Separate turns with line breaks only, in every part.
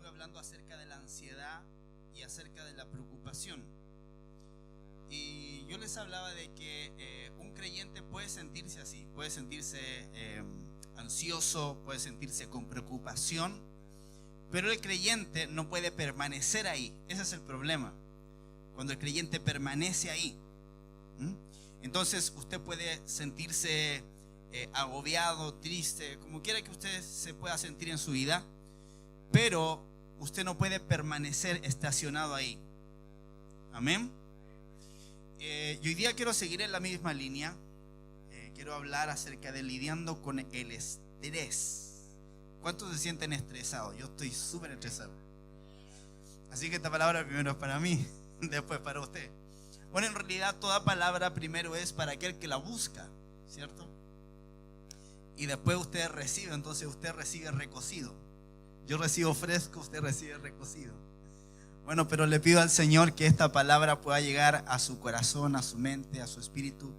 estuve hablando acerca de la ansiedad y acerca de la preocupación. Y yo les hablaba de que un creyente puede sentirse así, puede sentirse ansioso, puede sentirse con preocupación, pero el creyente no puede permanecer ahí. Ese es el problema, cuando el creyente permanece ahí. Entonces usted puede sentirse agobiado, triste, como quiera que usted se pueda sentir en su vida, pero usted no puede permanecer estacionado ahí. Amén. Y hoy día quiero seguir en la misma línea. Quiero hablar acerca de lidiando con el estrés. ¿Cuántos se sienten estresados? Yo estoy súper estresado. Así que esta palabra primero es para mí, después para usted. Bueno, en realidad toda palabra primero es para aquel que la busca, ¿cierto? Y después usted recibe, entonces usted recibe recocido. Yo recibo fresco, usted recibe recocido. Bueno, pero le pido al Señor que esta palabra pueda llegar a su corazón, a su mente, a su espíritu.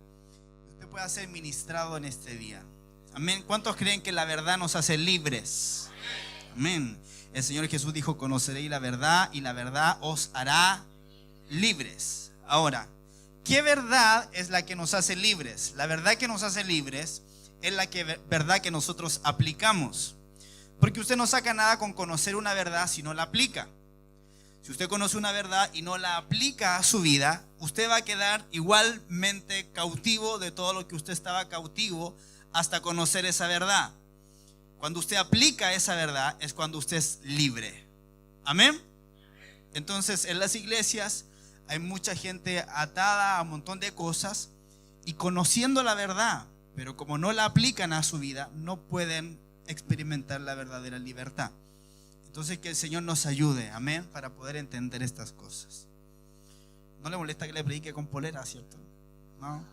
Que usted pueda ser ministrado en este día. Amén. ¿Cuántos creen que la verdad nos hace libres? Amén. El Señor Jesús dijo: conoceréis la verdad y la verdad os hará libres. Ahora, ¿qué verdad es la que nos hace libres? La verdad que nos hace libres es la verdad que nosotros aplicamos. Porque usted no saca nada con conocer una verdad si no la aplica. Si usted conoce una verdad y no la aplica a su vida, usted va a quedar igualmente cautivo de todo lo que usted estaba cautivo hasta conocer esa verdad. Cuando usted aplica esa verdad es cuando usted es libre. Amén. Entonces, en las iglesias hay mucha gente atada a un montón de cosas y conociendo la verdad, pero como no la aplican a su vida, no pueden experimentar la verdadera libertad. Entonces, que el Señor nos ayude, amén, para poder entender estas cosas. ¿No le molesta que le predique con polera, cierto? ¿No?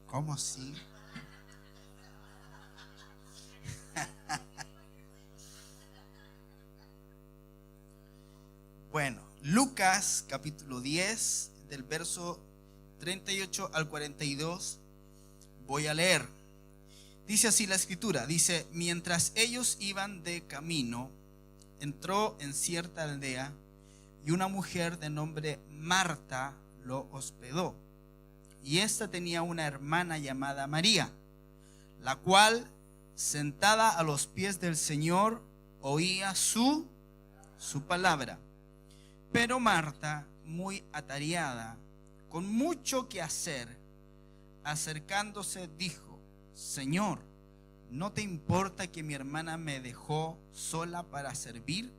¿Cómo así? Bueno, Lucas capítulo 10, del verso 38 al 42, voy a leer. Dice así la escritura, dice: mientras ellos iban de camino, entró en cierta aldea y una mujer de nombre Marta lo hospedó. Y ésta tenía una hermana llamada María, la cual, sentada a los pies del Señor, oía su palabra. Pero Marta, muy atareada, con mucho que hacer, acercándose, dijo: Señor, ¿no te importa que mi hermana me dejó sola para servir?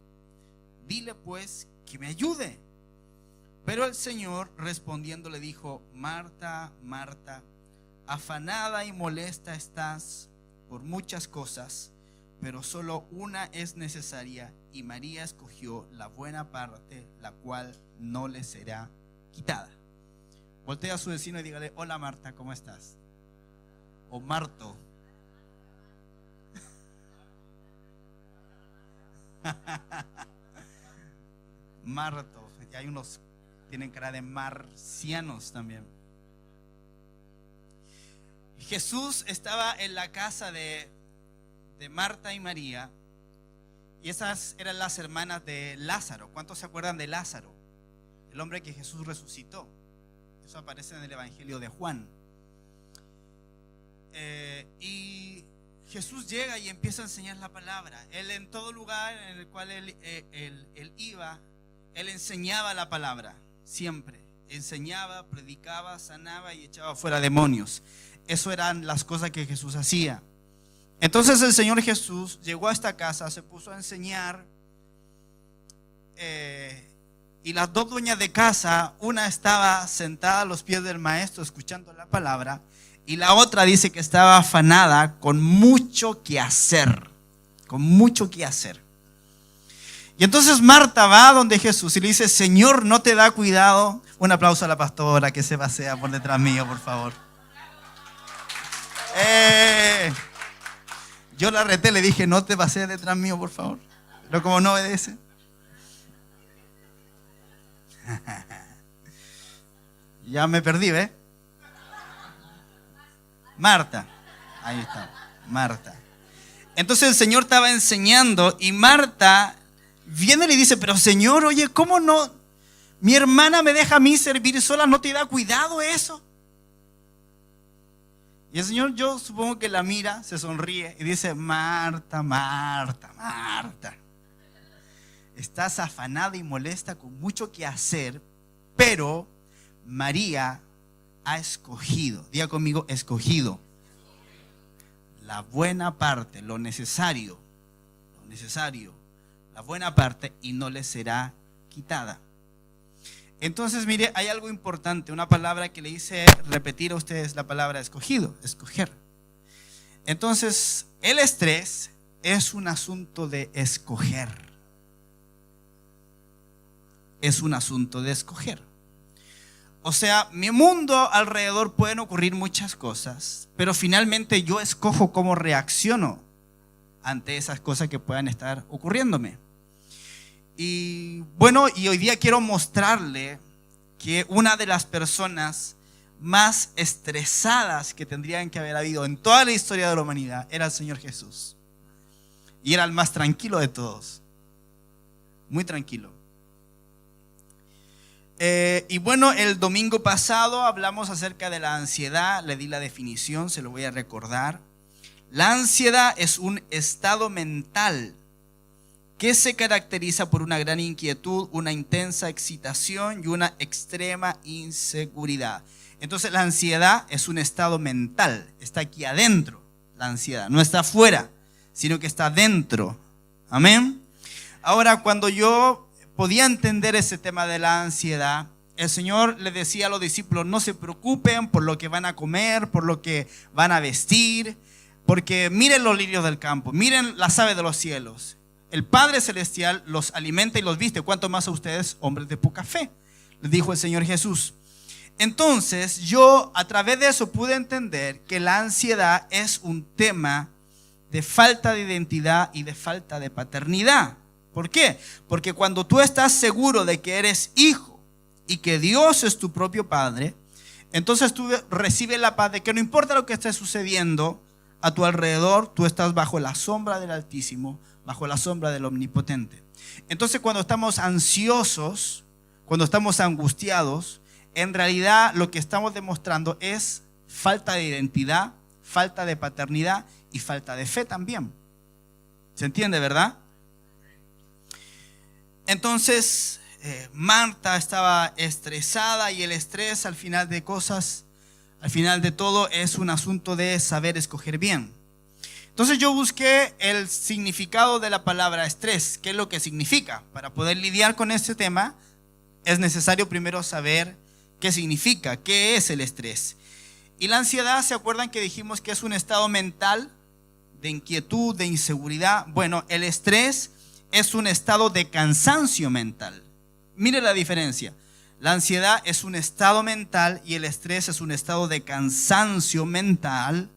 Dile pues que me ayude. Pero el Señor respondiendo le dijo: Marta, Marta, afanada y molesta estás por muchas cosas, pero solo una es necesaria, y María escogió la buena parte, la cual no le será quitada. Voltea a su vecino y dígale: hola Marta, ¿cómo estás? O Marto. Marto. Y hay unos que tienen cara de marcianos también. Jesús estaba en la casa de Marta y María, y esas eran las hermanas de Lázaro. ¿Cuántos se acuerdan de Lázaro? El hombre que Jesús resucitó. Eso aparece en el Evangelio de Juan. Y Jesús llega y empieza a enseñar la palabra. Él, en todo lugar en el cual él iba, él enseñaba la palabra. Siempre enseñaba, predicaba, sanaba y echaba fuera demonios. Eso eran las cosas que Jesús hacía. Entonces el Señor Jesús llegó a esta casa, se puso a enseñar, y las dos dueñas de casa, una estaba sentada a los pies del maestro escuchando la palabra, y la otra dice que estaba afanada con mucho que hacer, con mucho que hacer. Y entonces Marta va donde Jesús y le dice: Señor, ¿no te da cuidado? Un aplauso a la pastora que se pasea por detrás mío, por favor. Yo la reté, le dije: no te pasees detrás mío, por favor. Pero como no obedece. Ya me perdí, ¿ves? Marta. Ahí está, Marta. Entonces el Señor estaba enseñando y Marta viene y le dice, pero Señor, oye, ¿cómo no? Mi hermana me deja a mí servir sola, ¿no te da cuidado eso? Y el Señor, yo supongo que la mira, se sonríe y dice, Marta, Marta, Marta, estás afanada y molesta con mucho que hacer, pero María ha escogido, diga conmigo, escogido la buena parte, lo necesario, la buena parte, y no le será quitada. Entonces, mire, hay algo importante, una palabra que le hice repetir a ustedes, la palabra escogido, escoger. Entonces, el estrés es un asunto de escoger. Es un asunto de escoger. O sea, mi mundo alrededor pueden ocurrir muchas cosas, pero finalmente yo escojo cómo reacciono ante esas cosas que puedan estar ocurriéndome. Y bueno, y hoy día quiero mostrarle que una de las personas más estresadas que tendrían que haber habido en toda la historia de la humanidad era el Señor Jesús. Y era el más tranquilo de todos. Muy tranquilo. Y bueno, el domingo pasado hablamos acerca de la ansiedad. Le di la definición, se lo voy a recordar. La ansiedad es un estado mental que se caracteriza por una gran inquietud, una intensa excitación y una extrema inseguridad. Entonces la ansiedad es un estado mental, está aquí adentro, la ansiedad, no está afuera, sino que está dentro. Amén. Ahora, cuando yo podía entender ese tema de la ansiedad, el Señor le decía a los discípulos, no se preocupen por lo que van a comer, por lo que van a vestir, porque miren los lirios del campo, miren las aves de los cielos. El Padre Celestial los alimenta y los viste. ¿Cuánto más a ustedes, hombres de poca fe? Les dijo el Señor Jesús. Entonces yo a través de eso pude entender que la ansiedad es un tema de falta de identidad y de falta de paternidad. ¿Por qué? Porque cuando tú estás seguro de que eres hijo y que Dios es tu propio Padre, entonces tú recibes la paz de que no importa lo que esté sucediendo a tu alrededor, tú estás bajo la sombra del Altísimo, bajo la sombra del Omnipotente. Entonces, cuando estamos ansiosos, cuando estamos angustiados, en realidad lo que estamos demostrando es falta de identidad, falta de paternidad y falta de fe también. ¿Se entiende, verdad? Entonces, Marta estaba estresada, y el estrés al final de cosas, al final de todo, es un asunto de saber escoger bien. Entonces yo busqué el significado de la palabra estrés, qué es lo que significa. Para poder lidiar con este tema es necesario primero saber qué significa, qué es el estrés. Y la ansiedad, ¿se acuerdan que dijimos que es un estado mental de inquietud, de inseguridad? Bueno, el estrés es un estado de cansancio mental. Mire la diferencia. La ansiedad es un estado mental y el estrés es un estado de cansancio mental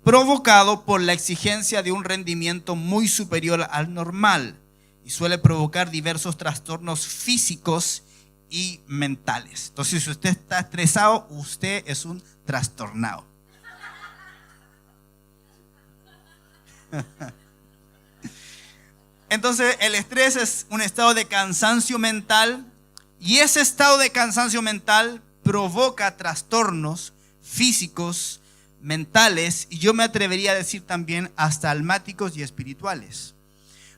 provocado por la exigencia de un rendimiento muy superior al normal, y suele provocar diversos trastornos físicos y mentales. Entonces, si usted está estresado, usted es un trastornado. Entonces, el estrés es un estado de cansancio mental, y ese estado de cansancio mental provoca trastornos físicos, mentales, y yo me atrevería a decir también hasta almáticos y espirituales,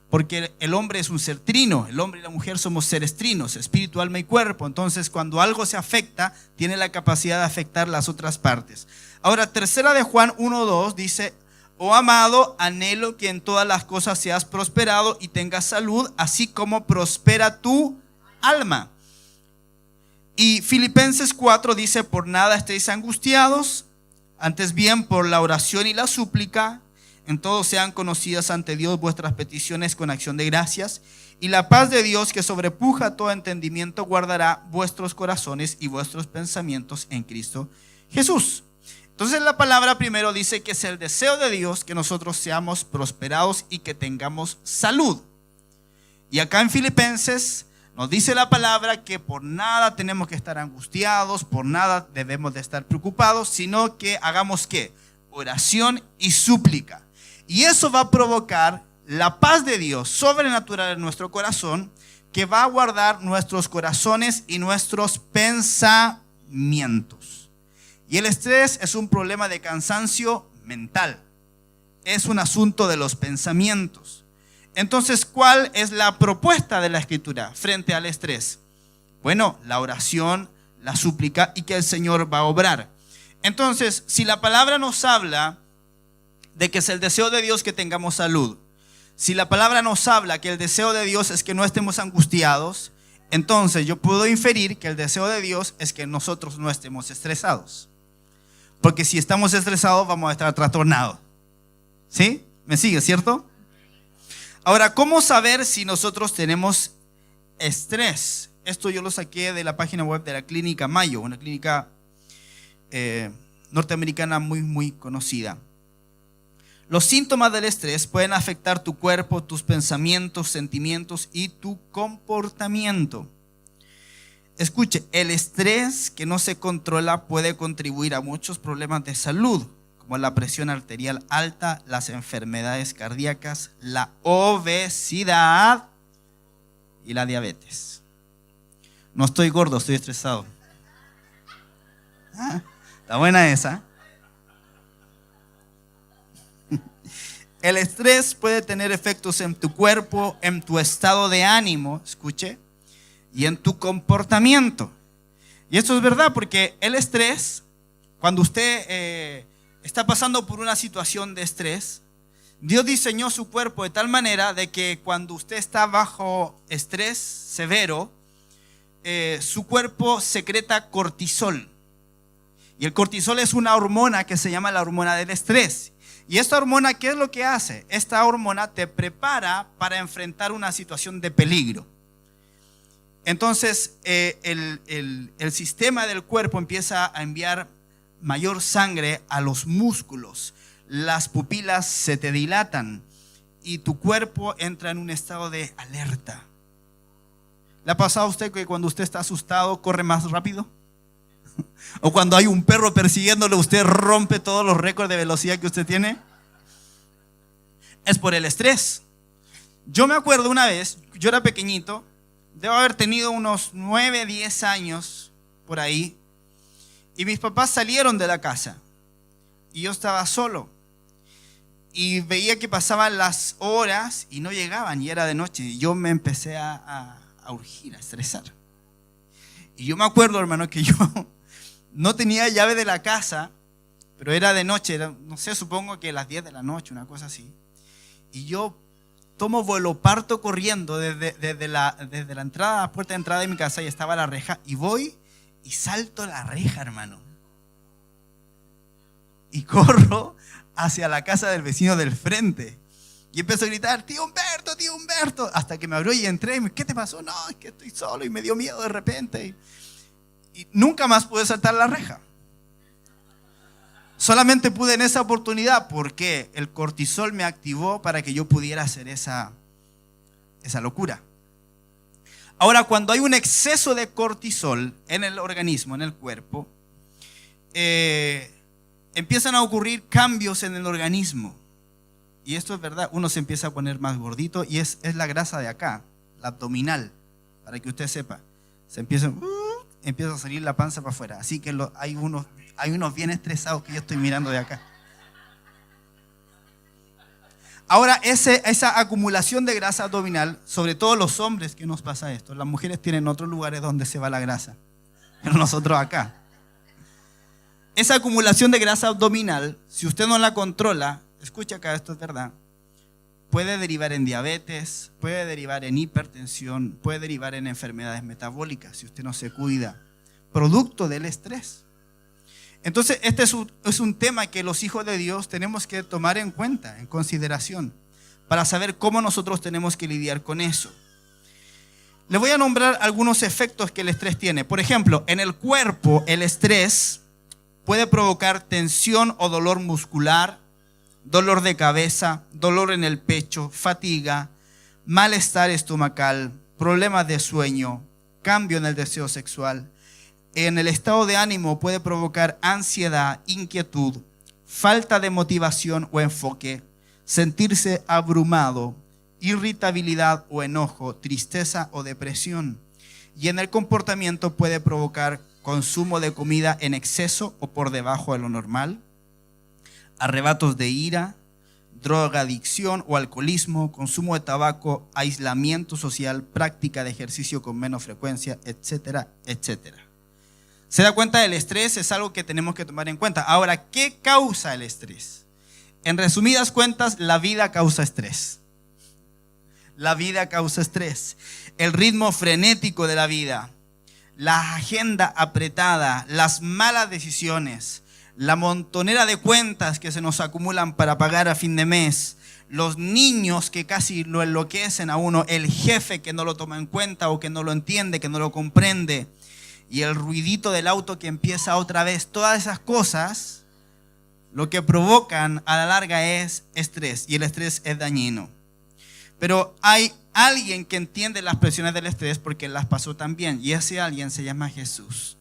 porque el hombre es un ser trino, el hombre y la mujer somos seres trinos, espíritu, alma y cuerpo. Entonces cuando algo se afecta, tiene la capacidad de afectar las otras partes. Ahora, tercera de Juan 1:2 dice: oh amado, anhelo que en todas las cosas seas prosperado y tengas salud, así como prospera tu alma. Y Filipenses 4 dice: por nada estéis angustiados, antes bien por la oración y la súplica, en todo sean conocidas ante Dios vuestras peticiones con acción de gracias, y la paz de Dios, que sobrepuja todo entendimiento, guardará vuestros corazones y vuestros pensamientos en Cristo Jesús. Entonces la palabra primero dice que es el deseo de Dios que nosotros seamos prosperados y que tengamos salud. Y acá en Filipenses nos dice la palabra que por nada tenemos que estar angustiados, por nada debemos de estar preocupados, sino que hagamos ¿qué? Oración y súplica. Y eso va a provocar la paz de Dios sobrenatural en nuestro corazón, que va a guardar nuestros corazones y nuestros pensamientos. Y el estrés es un problema de cansancio mental. Es un asunto de los pensamientos. Entonces, ¿cuál es la propuesta de la Escritura frente al estrés? Bueno, la oración, la súplica y que el Señor va a obrar. Entonces, si la palabra nos habla de que es el deseo de Dios que tengamos salud, si la palabra nos habla que el deseo de Dios es que no estemos angustiados, entonces yo puedo inferir que el deseo de Dios es que nosotros no estemos estresados. Porque si estamos estresados vamos a estar trastornados. ¿Sí? ¿Me sigue, cierto? Ahora, ¿cómo saber si nosotros tenemos estrés? Esto yo lo saqué de la página web de la Clínica Mayo, una clínica norteamericana muy conocida. Los síntomas del estrés pueden afectar tu cuerpo, tus pensamientos, sentimientos y tu comportamiento. Escuche, el estrés que no se controla puede contribuir a muchos problemas de salud, como la presión arterial alta, las enfermedades cardíacas, la obesidad y la diabetes. No estoy gordo, estoy estresado. Está buena esa. El estrés puede tener efectos en tu cuerpo, en tu estado de ánimo, escuche, y en tu comportamiento. Y esto es verdad porque el estrés, cuando usted está pasando por una situación de estrés, Dios diseñó su cuerpo de tal manera de que cuando usted está bajo estrés severo, su cuerpo secreta cortisol. Y el cortisol es una hormona que se llama la hormona del estrés. Y esta hormona, ¿qué es lo que hace? Esta hormona te prepara para enfrentar una situación de peligro. Entonces, el sistema del cuerpo empieza a enviar mayor sangre a los músculos. Las pupilas se te dilatan y tu cuerpo entra en un estado de alerta. ¿Le ha pasado a usted que cuando usted está asustado corre más rápido? O cuando hay un perro persiguiéndolo, usted rompe todos los récords de velocidad que usted tiene. Es por el estrés. Yo me acuerdo una vez, yo era pequeñito, debo haber tenido unos 9, 10 años por ahí, y mis papás salieron de la casa y yo estaba solo y veía que pasaban las horas y no llegaban y era de noche y yo me empecé a urgir, a estresar. Y yo me acuerdo, hermano, que yo no tenía llave de la casa, pero era de noche, era, no sé, supongo que las 10 de la noche, una cosa así. Y yo tomo vuelo, parto corriendo desde la entrada, la puerta de entrada de mi casa y estaba la reja, y voy y salto la reja, hermano. Y corro hacia la casa del vecino del frente. Y empiezo a gritar, tío Humberto, hasta que me abrió y entré. Y me, ¿qué te pasó? No, es que estoy solo y me dio miedo de repente. Y nunca más pude saltar la reja. Solamente pude en esa oportunidad porque el cortisol me activó para que yo pudiera hacer esa locura. Ahora, cuando hay un exceso de cortisol en el organismo, en el cuerpo, empiezan a ocurrir cambios en el organismo. Y esto es verdad, uno se empieza a poner más gordito y es la grasa de acá, la abdominal, para que usted sepa. Se empieza a salir la panza para afuera. Así que hay unos bien estresados que yo estoy mirando de acá. Ahora, esa acumulación de grasa abdominal, sobre todo los hombres que nos pasa esto, las mujeres tienen otros lugares donde se va la grasa, pero nosotros acá. Esa acumulación de grasa abdominal, si usted no la controla, escucha acá, esto es verdad, puede derivar en diabetes, puede derivar en hipertensión, puede derivar en enfermedades metabólicas si usted no se cuida, producto del estrés. Entonces, este es un tema que los hijos de Dios tenemos que tomar en cuenta, en consideración, para saber cómo nosotros tenemos que lidiar con eso. Les voy a nombrar algunos efectos que el estrés tiene. Por ejemplo, en el cuerpo, el estrés puede provocar tensión o dolor muscular, dolor de cabeza, dolor en el pecho, fatiga, malestar estomacal, problemas de sueño, cambio en el deseo sexual. En el estado de ánimo puede provocar ansiedad, inquietud, falta de motivación o enfoque, sentirse abrumado, irritabilidad o enojo, tristeza o depresión. Y en el comportamiento puede provocar consumo de comida en exceso o por debajo de lo normal, arrebatos de ira, drogadicción o alcoholismo, consumo de tabaco, aislamiento social, práctica de ejercicio con menos frecuencia, etcétera, etcétera. ¿Se da cuenta? El estrés es algo que tenemos que tomar en cuenta. Ahora, ¿qué causa el estrés? En resumidas cuentas, la vida causa estrés. La vida causa estrés. El ritmo frenético de la vida, la agenda apretada, las malas decisiones, la montonera de cuentas que se nos acumulan para pagar a fin de mes, los niños que casi lo enloquecen a uno, el jefe que no lo toma en cuenta o que no lo entiende, que no lo comprende, y el ruidito del auto que empieza otra vez. Todas esas cosas lo que provocan a la larga es estrés, y el estrés es dañino. Pero hay alguien que entiende las presiones del estrés porque las pasó también, y ese alguien se llama Jesús.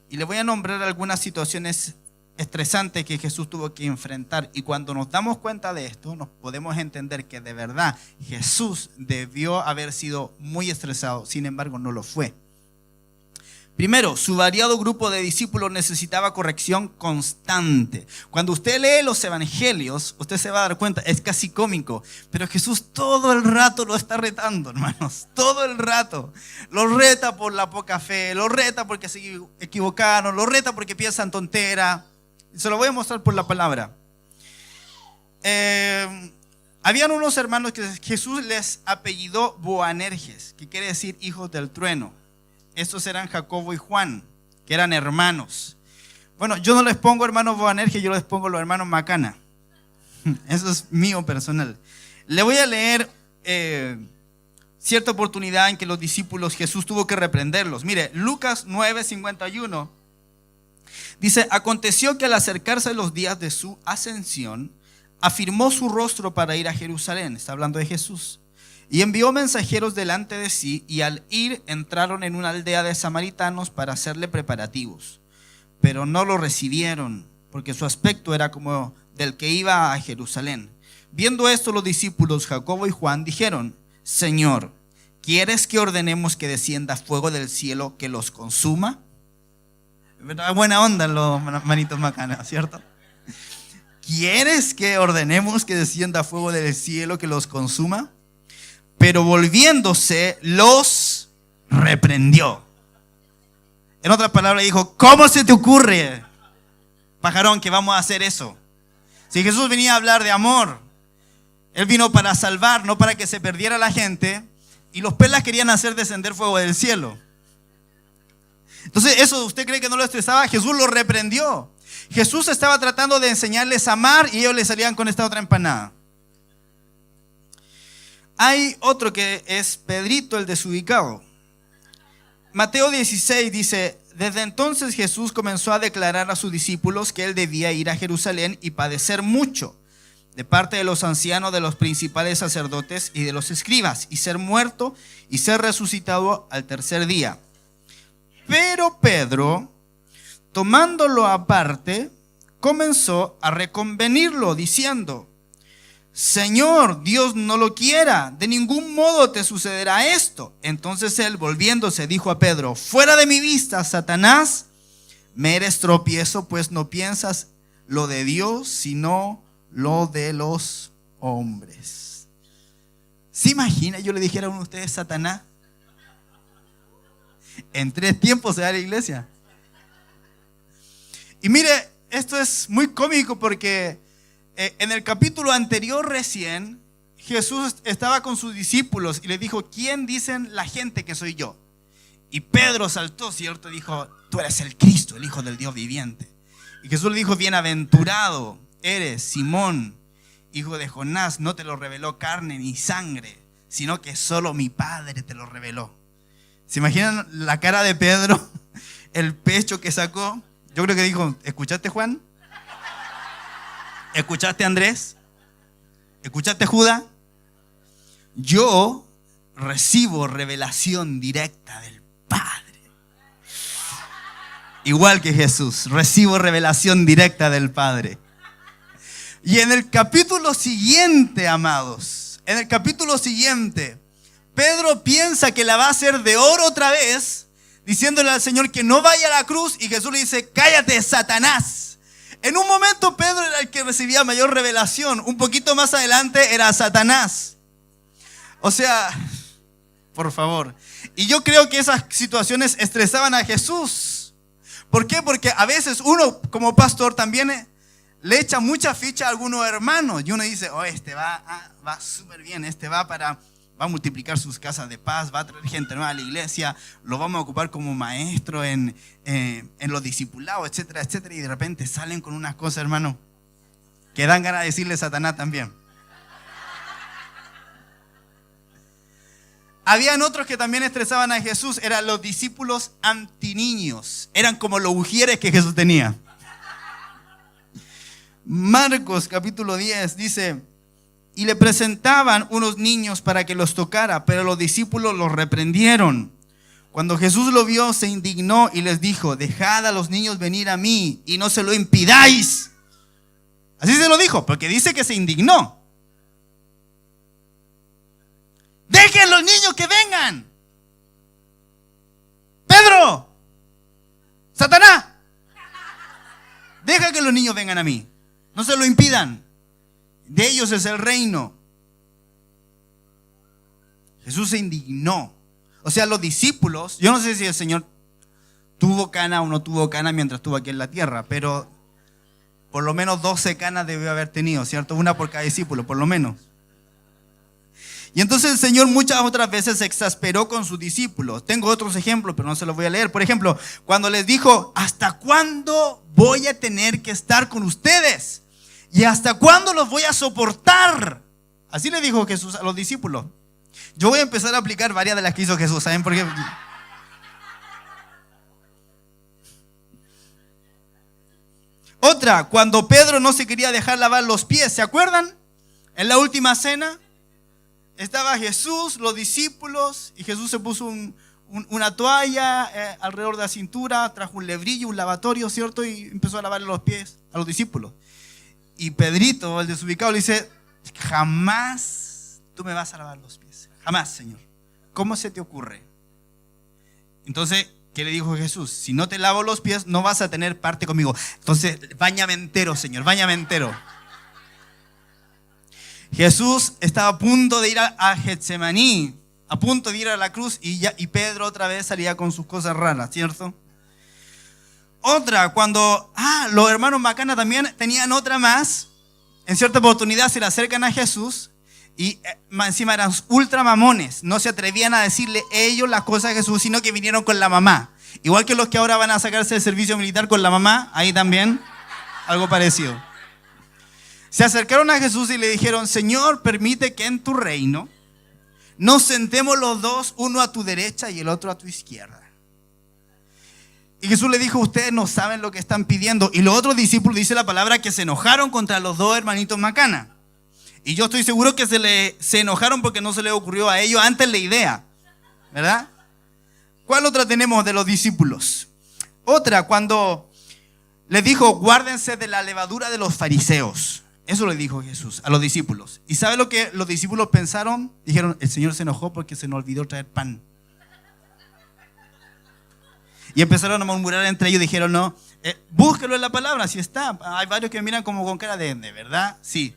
Y le voy a nombrar algunas situaciones estresantes que Jesús tuvo que enfrentar. Y cuando nos damos cuenta de esto, nos podemos entender que de verdad Jesús debió haber sido muy estresado. Sin embargo, no lo fue. Primero, su variado grupo de discípulos necesitaba corrección constante. Cuando usted lee los evangelios, usted se va a dar cuenta, es casi cómico, pero Jesús todo el rato lo está retando, hermanos, todo el rato. Lo reta por la poca fe, lo reta porque se equivocaron, lo reta porque piensan tontera. Se lo voy a mostrar por la palabra. Habían unos hermanos que Jesús les apellidó Boanerges, que quiere decir hijos del trueno. Estos eran Jacobo y Juan, que eran hermanos. Bueno, yo no les pongo hermanos Boanerges, yo les pongo los hermanos Macana. Eso es mío personal. Le voy a leer cierta oportunidad en que los discípulos, Jesús tuvo que reprenderlos. Mire, Lucas 9:51 dice: aconteció que al acercarse los días de su ascensión, afirmó su rostro para ir a Jerusalén. Está hablando de Jesús. Y envió mensajeros delante de sí, y al ir entraron en una aldea de samaritanos para hacerle preparativos. Pero no lo recibieron, porque su aspecto era como del que iba a Jerusalén. Viendo esto, los discípulos Jacobo y Juan dijeron: Señor, ¿quieres que ordenemos que descienda fuego del cielo que los consuma? Buena onda los manitos macanas, ¿cierto? ¿Quieres que ordenemos que descienda fuego del cielo que los consuma? Pero volviéndose, los reprendió. En otras palabras dijo: ¿cómo se te ocurre, pajarón, que vamos a hacer eso? Si Jesús venía a hablar de amor, Él vino para salvar, no para que se perdiera la gente, y los pelas querían hacer descender fuego del cielo. Entonces, ¿eso usted cree que no lo estresaba? Jesús lo reprendió. Jesús estaba tratando de enseñarles a amar y ellos le salían con esta otra empanada. Hay otro que es Pedrito, el desubicado. Mateo 16 dice: desde entonces Jesús comenzó a declarar a sus discípulos que Él debía ir a Jerusalén y padecer mucho de parte de los ancianos, de los principales sacerdotes y de los escribas, y ser muerto y ser resucitado al tercer día. Pero Pedro, tomándolo aparte, comenzó a reconvenirlo, diciendo: Señor, Dios no lo quiera, de ningún modo te sucederá esto. Entonces él, volviéndose, dijo a Pedro: fuera de mi vista, Satanás, me eres tropiezo, pues no piensas lo de Dios, sino lo de los hombres. ¿Se imagina yo le dijera a uno de ustedes Satanás? En 3 tiempos se da la iglesia. Y mire, esto es muy cómico porque en el capítulo anterior recién, Jesús estaba con sus discípulos y les dijo: ¿quién dicen la gente que soy yo? Y Pedro saltó, ¿cierto? Dijo: tú eres el Cristo, el Hijo del Dios viviente. Y Jesús le dijo: bienaventurado eres, Simón, hijo de Jonás, no te lo reveló carne ni sangre, sino que solo mi Padre te lo reveló. ¿Se imaginan la cara de Pedro? El pecho que sacó. Yo creo que dijo: ¿escuchaste, Juan? ¿Escuchaste, Andrés? ¿Escuchaste, Judas? Yo recibo revelación directa del Padre. Igual que Jesús, recibo revelación directa del Padre. Y en el capítulo siguiente, amados, en el capítulo siguiente, Pedro piensa que la va a hacer de oro otra vez, diciéndole al Señor que no vaya a la cruz, y Jesús le dice, cállate, Satanás. En un momento Pedro era el que recibía mayor revelación, un poquito más adelante era Satanás. O sea, por favor. Y yo creo que esas situaciones estresaban a Jesús. ¿Por qué? Porque a veces uno como pastor también le echa mucha ficha a algunos hermanos, y uno dice, oh, este va súper bien, este va a multiplicar sus casas de paz, va a traer gente nueva a la iglesia, lo vamos a ocupar como maestro en los discipulados, etcétera, etcétera. Y de repente salen con unas cosas, hermano, que dan ganas de decirle a Satanás también. Habían otros que también estresaban a Jesús, eran los discípulos antiniños, eran como los ujieres que Jesús tenía. Marcos capítulo 10 dice, y le presentaban unos niños para que los tocara, pero los discípulos los reprendieron. Cuando Jesús lo vio, se indignó y les dijo, dejad a los niños venir a mí y no se lo impidáis. Así se lo dijo, porque dice que se indignó. Dejen los niños que vengan. Pedro, Satanás, deja que los niños vengan a mí. No se lo impidan. De ellos es el reino. Jesús se indignó. O sea, los discípulos, yo no sé si el Señor tuvo cana o no tuvo cana mientras estuvo aquí en la tierra, pero por lo menos 12 canas debió haber tenido, ¿cierto? Una por cada discípulo, por lo menos. Y entonces el Señor muchas otras veces se exasperó con sus discípulos. Tengo otros ejemplos, pero no se los voy a leer. Por ejemplo, cuando les dijo, ¿hasta cuándo voy a tener que estar con ustedes? ¿Y hasta cuándo los voy a soportar? Así le dijo Jesús a los discípulos. Yo voy a empezar a aplicar varias de las que hizo Jesús. ¿Saben por qué? Otra, cuando Pedro no se quería dejar lavar los pies. ¿Se acuerdan? En la última cena estaba Jesús, los discípulos, y Jesús se puso una toalla alrededor de la cintura, trajo un lebrillo, un lavatorio, ¿cierto? Y empezó a lavarle los pies a los discípulos. Y Pedrito, el desubicado, le dice, jamás tú me vas a lavar los pies. Jamás, Señor. ¿Cómo se te ocurre? Entonces, ¿qué le dijo Jesús? Si no te lavo los pies, no vas a tener parte conmigo. Entonces, báñame entero, Señor, báñame entero. Jesús estaba a punto de ir a Getsemaní, a punto de ir a la cruz, y Pedro otra vez salía con sus cosas raras, ¿cierto? Otra, cuando los hermanos Macana también tenían otra más, en cierta oportunidad se le acercan a Jesús y encima eran ultra mamones, no se atrevían a decirle ellos las cosas a Jesús, sino que vinieron con la mamá. Igual que los que ahora van a sacarse del servicio militar con la mamá, ahí también, algo parecido. Se acercaron a Jesús y le dijeron, Señor, permite que en tu reino nos sentemos los dos, uno a tu derecha y el otro a tu izquierda. Y Jesús le dijo, ustedes no saben lo que están pidiendo. Y los otros discípulos, dice la palabra, que se enojaron contra los dos hermanitos Macana. Y yo estoy seguro que se enojaron porque no se les ocurrió a ellos antes la idea, ¿verdad? ¿Cuál otra tenemos de los discípulos? Otra, cuando les dijo, guárdense de la levadura de los fariseos. Eso le dijo Jesús a los discípulos. ¿Y sabe lo que los discípulos pensaron? Dijeron, el Señor se enojó porque se nos olvidó traer pan. Y empezaron a murmurar entre ellos. Dijeron, no, búsquelo en la palabra, así está. Hay varios que me miran como con cara de verdad, sí.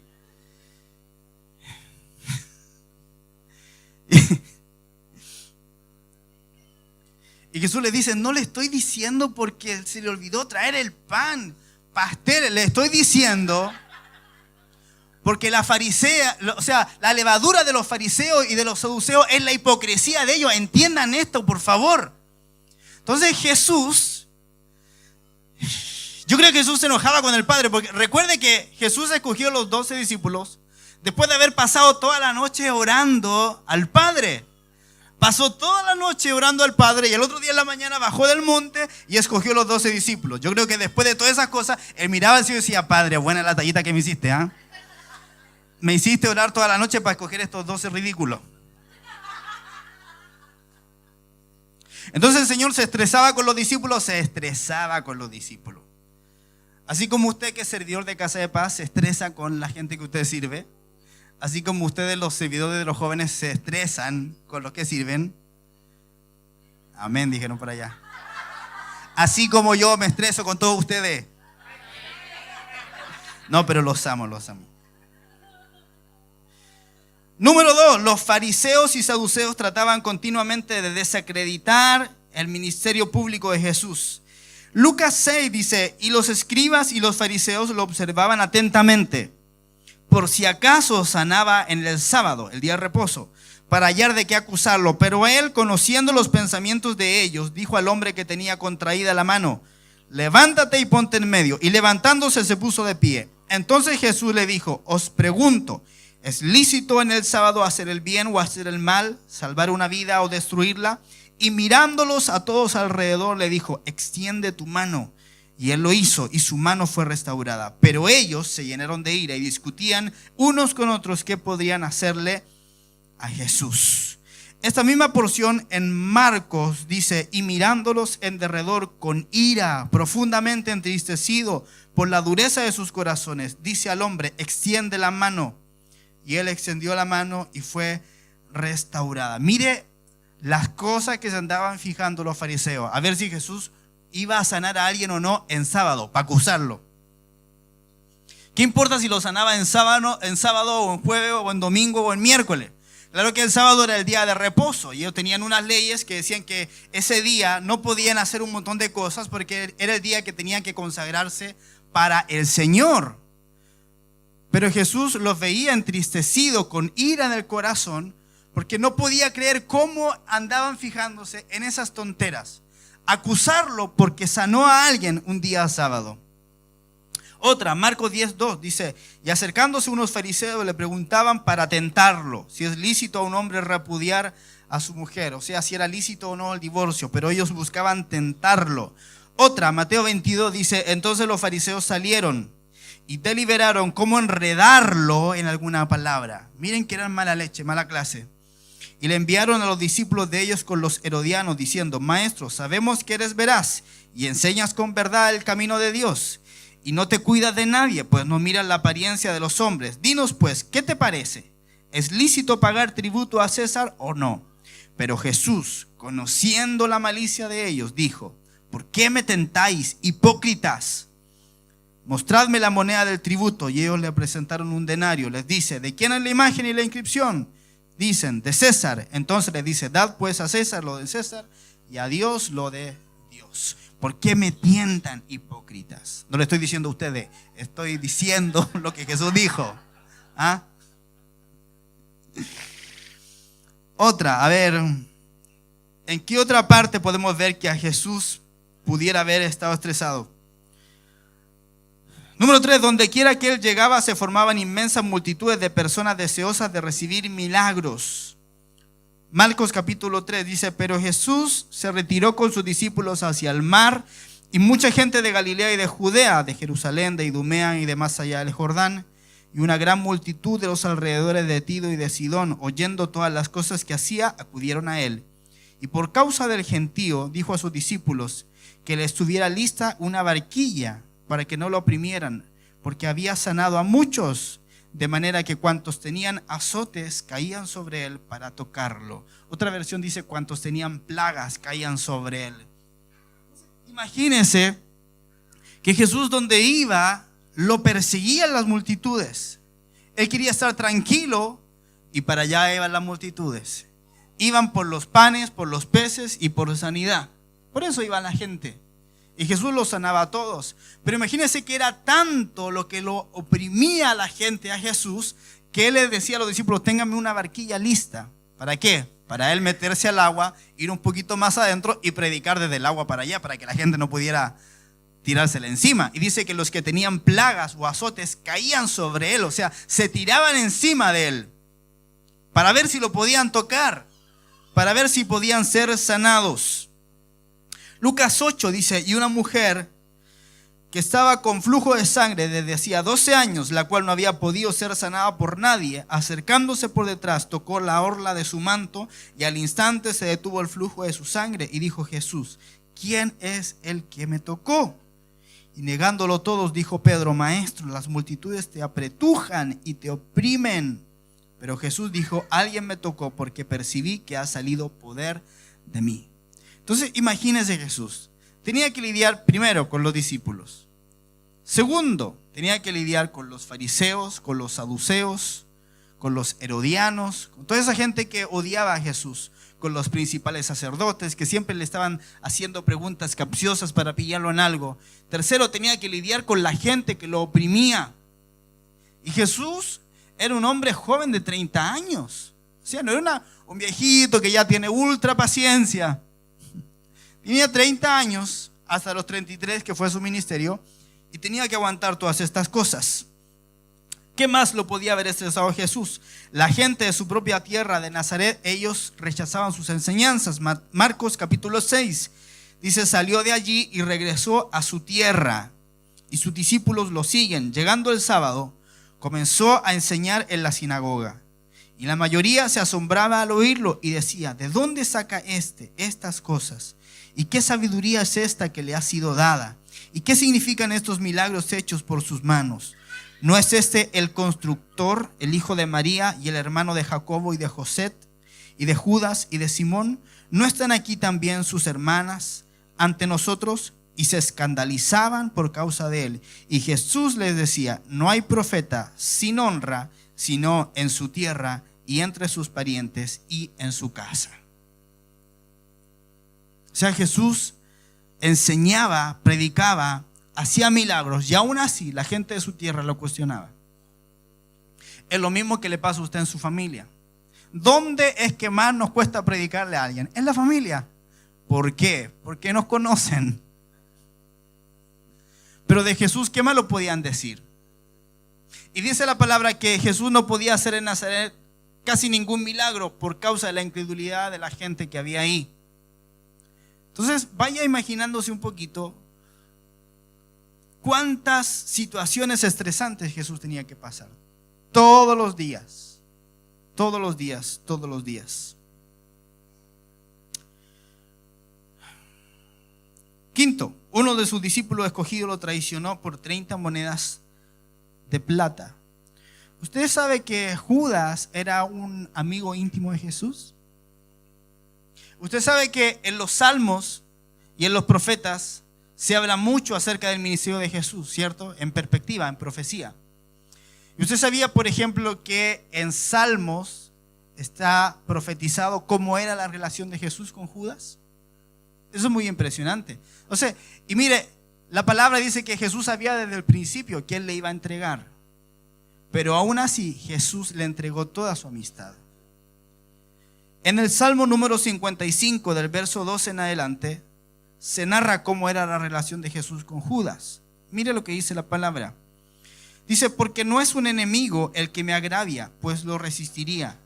Y Jesús le dice, no le estoy diciendo porque se le olvidó traer el pan, pastel, le estoy diciendo porque la farisea, o sea, la levadura de los fariseos y de los saduceos es la hipocresía de ellos. Entiendan esto, por favor. Entonces Jesús, yo creo que Jesús se enojaba con el Padre, porque recuerde que Jesús escogió a los 12 discípulos después de haber pasado toda la noche orando al Padre. Pasó toda la noche orando al Padre y el otro día en la mañana bajó del monte y escogió a los 12 discípulos. Yo creo que después de todas esas cosas, él miraba al cielo y decía, Padre, buena la tallita que me hiciste, ¿ah? Me hiciste orar toda la noche para escoger estos 12 ridículos. Entonces el Señor se estresaba con los discípulos, Así como usted que es servidor de Casa de Paz se estresa con la gente que usted sirve, así como ustedes los servidores de los jóvenes se estresan con los que sirven. Amén, dijeron por allá. Así como yo me estreso con todos ustedes. No, pero los amo, los amo. Número 2, los fariseos y saduceos trataban continuamente de desacreditar el ministerio público de Jesús. Lucas 6 dice, y los escribas y los fariseos lo observaban atentamente, por si acaso sanaba en el sábado, el día de reposo, para hallar de qué acusarlo. Pero él, conociendo los pensamientos de ellos, dijo al hombre que tenía contraída la mano, levántate y ponte en medio. Y levantándose se puso de pie. Entonces Jesús le dijo, os pregunto, ¿es lícito en el sábado hacer el bien o hacer el mal, salvar una vida o destruirla? Y mirándolos a todos alrededor le dijo, extiende tu mano. Y él lo hizo y su mano fue restaurada. Pero ellos se llenaron de ira y discutían unos con otros qué podrían hacerle a Jesús. Esta misma porción en Marcos dice, y mirándolos en derredor con ira, profundamente entristecido por la dureza de sus corazones, dice al hombre, extiende la mano. Y él extendió la mano y fue restaurada. Mire las cosas que se andaban fijando los fariseos, a ver si Jesús iba a sanar a alguien o no en sábado, para acusarlo. ¿Qué importa si lo sanaba en sábado o en jueves o en domingo o en miércoles? Claro que el sábado era el día de reposo y ellos tenían unas leyes que decían que ese día no podían hacer un montón de cosas porque era el día que tenían que consagrarse para el Señor. Pero Jesús los veía entristecidos, con ira en el corazón, porque no podía creer cómo andaban fijándose en esas tonteras. Acusarlo porque sanó a alguien un día sábado. Otra, Marcos 10:2 dice, y acercándose unos fariseos le preguntaban para tentarlo, si es lícito a un hombre repudiar a su mujer, o sea, si era lícito o no el divorcio, pero ellos buscaban tentarlo. Otra, Mateo 22 dice, entonces los fariseos salieron y deliberaron cómo enredarlo en alguna palabra. Miren que eran mala leche, mala clase. Y le enviaron a los discípulos de ellos con los herodianos, diciendo, maestro, sabemos que eres veraz y enseñas con verdad el camino de Dios, y no te cuidas de nadie, pues no miras la apariencia de los hombres. Dinos pues, ¿qué te parece? ¿Es lícito pagar tributo a César o no? Pero Jesús, conociendo la malicia de ellos, dijo, ¿por qué me tentáis, hipócritas? Mostradme la moneda del tributo. Y ellos le presentaron un denario. Les dice, ¿de quién es la imagen y la inscripción? Dicen, de César. Entonces les dice, dad pues a César lo de César y a Dios lo de Dios. ¿Por qué me tientan, hipócritas? No le estoy diciendo a ustedes, estoy diciendo lo que Jesús dijo. ¿Ah? Otra, a ver, ¿en qué otra parte podemos ver que a Jesús pudiera haber estado estresado? Número 3, donde quiera que él llegaba se formaban inmensas multitudes de personas deseosas de recibir milagros. Marcos capítulo 3 dice, pero Jesús se retiró con sus discípulos hacia el mar, y mucha gente de Galilea y de Judea, de Jerusalén, de Idumea y de más allá del Jordán, y una gran multitud de los alrededores de Tiro y de Sidón, oyendo todas las cosas que hacía, acudieron a él. Y por causa del gentío, dijo a sus discípulos que le estuviera lista una barquilla para que no lo oprimieran, porque había sanado a muchos, de manera que cuantos tenían azotes caían sobre él para tocarlo. Otra versión dice cuantos tenían plagas caían sobre él. Imagínense que Jesús donde iba lo perseguían las multitudes. Él quería estar tranquilo y para allá iban las multitudes. Iban por los panes, por los peces y por sanidad. Por eso iba la gente. Y Jesús los sanaba a todos. Pero imagínense que era tanto lo que lo oprimía a la gente, a Jesús, que él le decía a los discípulos, ténganme una barquilla lista. ¿Para qué? Para él meterse al agua, ir un poquito más adentro y predicar desde el agua para allá, para que la gente no pudiera tirársela encima. Y dice que los que tenían plagas o azotes caían sobre él, o sea, se tiraban encima de él, para ver si lo podían tocar, para ver si podían ser sanados. Lucas 8 dice, y una mujer que estaba con flujo de sangre desde hacía 12 años, la cual no había podido ser sanada por nadie, acercándose por detrás, tocó la orla de su manto y al instante se detuvo el flujo de su sangre. Y dijo Jesús, ¿quién es el que me tocó? Y negándolo todos, dijo Pedro: Maestro, las multitudes te apretujan y te oprimen. Pero Jesús dijo: alguien me tocó porque percibí que ha salido poder de mí. Entonces, imagínense, Jesús tenía que lidiar primero con los discípulos. Segundo, tenía que lidiar con los fariseos, con los saduceos, con los herodianos, con toda esa gente que odiaba a Jesús, con los principales sacerdotes que siempre le estaban haciendo preguntas capciosas para pillarlo en algo. Tercero, tenía que lidiar con la gente que lo oprimía. Y Jesús era un hombre joven de 30 años. O sea, no era un viejito que ya tiene ultra paciencia. Tenía 30 años hasta los 33, que fue su ministerio, y tenía que aguantar todas estas cosas. ¿Qué más lo podía haber estresado Jesús? La gente de su propia tierra de Nazaret, ellos rechazaban sus enseñanzas. Marcos capítulo 6 dice: salió de allí y regresó a su tierra, y sus discípulos lo siguen. Llegando el sábado, comenzó a enseñar en la sinagoga, y la mayoría se asombraba al oírlo y decía: ¿de dónde saca estas cosas? ¿Y qué sabiduría es esta que le ha sido dada? ¿Y qué significan estos milagros hechos por sus manos? ¿No es este el constructor, el hijo de María y el hermano de Jacobo y de José y de Judas y de Simón? ¿No están aquí también sus hermanas ante nosotros? Y se escandalizaban por causa de él. Y Jesús les decía: no hay profeta sin honra, sino en su tierra y entre sus parientes y en su casa. O sea, Jesús enseñaba, predicaba, hacía milagros, y aún así la gente de su tierra lo cuestionaba. Es lo mismo que le pasa a usted en su familia. ¿Dónde es que más nos cuesta predicarle a alguien? En la familia. ¿Por qué? Porque nos conocen. Pero de Jesús, ¿qué más lo podían decir? Y dice la palabra que Jesús no podía hacer en Nazaret casi ningún milagro por causa de la incredulidad de la gente que había ahí. Entonces, vaya imaginándose un poquito cuántas situaciones estresantes Jesús tenía que pasar. Todos los días, todos los días, todos los días. Quinto, uno de sus discípulos escogidos lo traicionó por 30 monedas de plata. ¿Usted sabe que Judas era un amigo íntimo de Jesús? Usted sabe que en los salmos y en los profetas se habla mucho acerca del ministerio de Jesús, ¿cierto? En perspectiva, en profecía. Y usted sabía, por ejemplo, que en Salmos está profetizado cómo era la relación de Jesús con Judas. Eso es muy impresionante. O sea, y mire, la palabra dice que Jesús sabía desde el principio que él le iba a entregar. Pero aún así, Jesús le entregó toda su amistad. En el Salmo número 55, del verso 12 en adelante, se narra cómo era la relación de Jesús con Judas. Mire lo que dice la palabra. Dice: porque no es un enemigo el que me agravia, pues lo resistiría.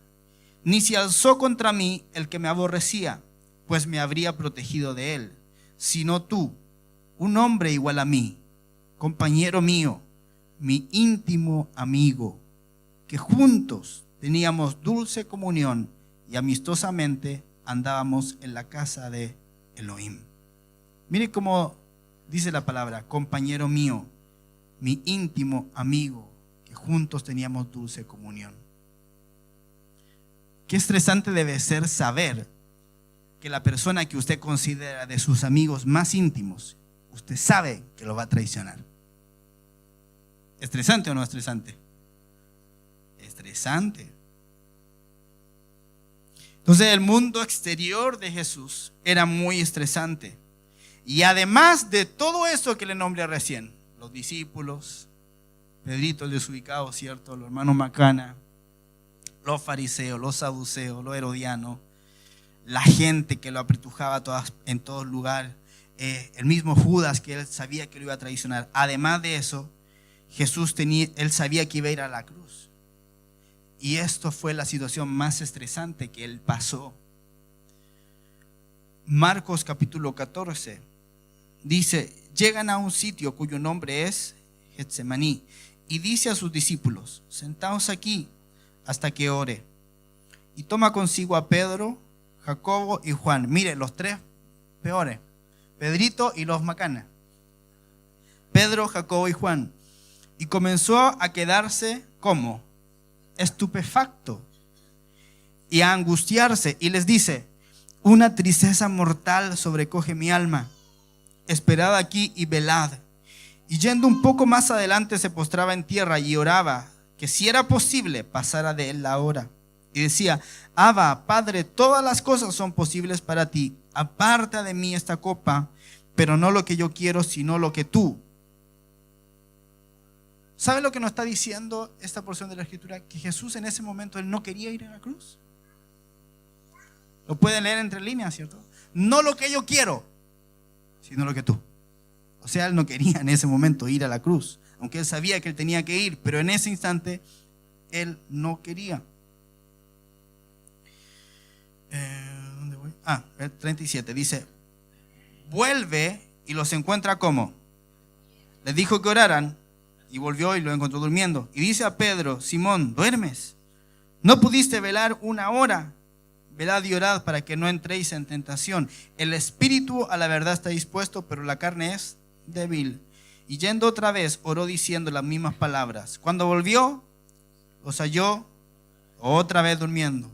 Ni se alzó contra mí el que me aborrecía, pues me habría protegido de él. Sino tú, un hombre igual a mí, compañero mío, mi íntimo amigo, que juntos teníamos dulce comunión y amistosamente andábamos en la casa de Elohim. Mire cómo dice la palabra: compañero mío, mi íntimo amigo, que juntos teníamos dulce comunión. Qué estresante debe ser saber que la persona que usted considera de sus amigos más íntimos, usted sabe que lo va a traicionar. ¿Estresante o no estresante? Estresante. Entonces, el mundo exterior de Jesús era muy estresante. Y además de todo eso que le nombré recién, los discípulos, Pedrito el desubicado, ¿cierto? Los hermanos Macana, los fariseos, los saduceos, los herodianos, la gente que lo apretujaba en todo lugar, el mismo Judas, que él sabía que lo iba a traicionar. Además de eso, él sabía que iba a ir a la cruz. Y esto fue la situación más estresante que él pasó. Marcos capítulo 14 dice: llegan a un sitio cuyo nombre es Getsemaní, y dice a sus discípulos: sentaos aquí hasta que ore. Y toma consigo a Pedro, Jacobo y Juan. Mire, los tres peores: Pedrito y los Macana. Pedro, Jacobo y Juan. Y comenzó a quedarse, ¿cómo? Estupefacto y a angustiarse. Y les dice: una tristeza mortal sobrecoge mi alma. Esperad aquí y velad. Y yendo un poco más adelante se postraba en tierra y oraba que si era posible pasara de él la hora. Y decía: Abba, Padre, todas las cosas son posibles para ti. Aparta de mí esta copa, pero no lo que yo quiero, sino lo que tú. ¿Sabe lo que nos está diciendo esta porción de la Escritura? Que Jesús en ese momento, él no quería ir a la cruz. Lo pueden leer entre líneas, ¿cierto? No lo que yo quiero, sino lo que tú. O sea, él no quería en ese momento ir a la cruz, aunque él sabía que él tenía que ir, pero en ese instante él no quería. ¿Dónde voy? El 37 dice: vuelve y los encuentra ¿cómo? Les dijo que oraran y volvió y lo encontró durmiendo. Y dice a Pedro: Simón, ¿duermes? ¿No pudiste velar una hora? Velad y orad para que no entréis en tentación. El espíritu a la verdad está dispuesto, pero la carne es débil. Y yendo otra vez, oró diciendo las mismas palabras. Cuando volvió, los halló otra vez durmiendo,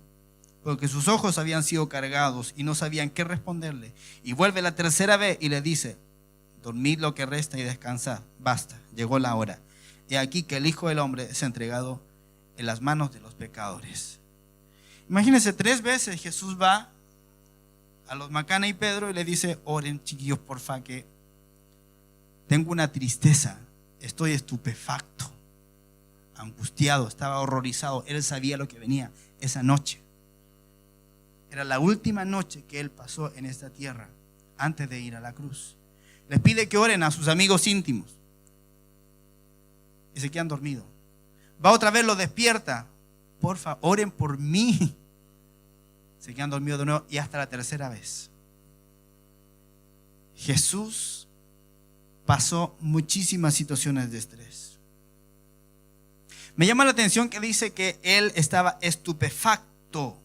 porque sus ojos habían sido cargados y no sabían qué responderle. Y vuelve la tercera vez y le dice: dormid lo que resta y descansad. Basta, llegó la hora. He aquí que el Hijo del Hombre es entregado en las manos de los pecadores. Imagínense, 3 veces Jesús va a los Macana y Pedro y le dice: oren, chiquillos, porfa, que tengo una tristeza, estoy estupefacto, angustiado, estaba horrorizado. Él sabía lo que venía esa noche. Era la última noche que él pasó en esta tierra antes de ir a la cruz. Les pide que oren a sus amigos íntimos y se quedan dormidos. Va otra vez, lo despierta: porfa, oren por mí. Se quedan dormidos de nuevo, y hasta la tercera vez. Jesús pasó muchísimas situaciones de estrés. Me llama la atención que dice que él estaba estupefacto.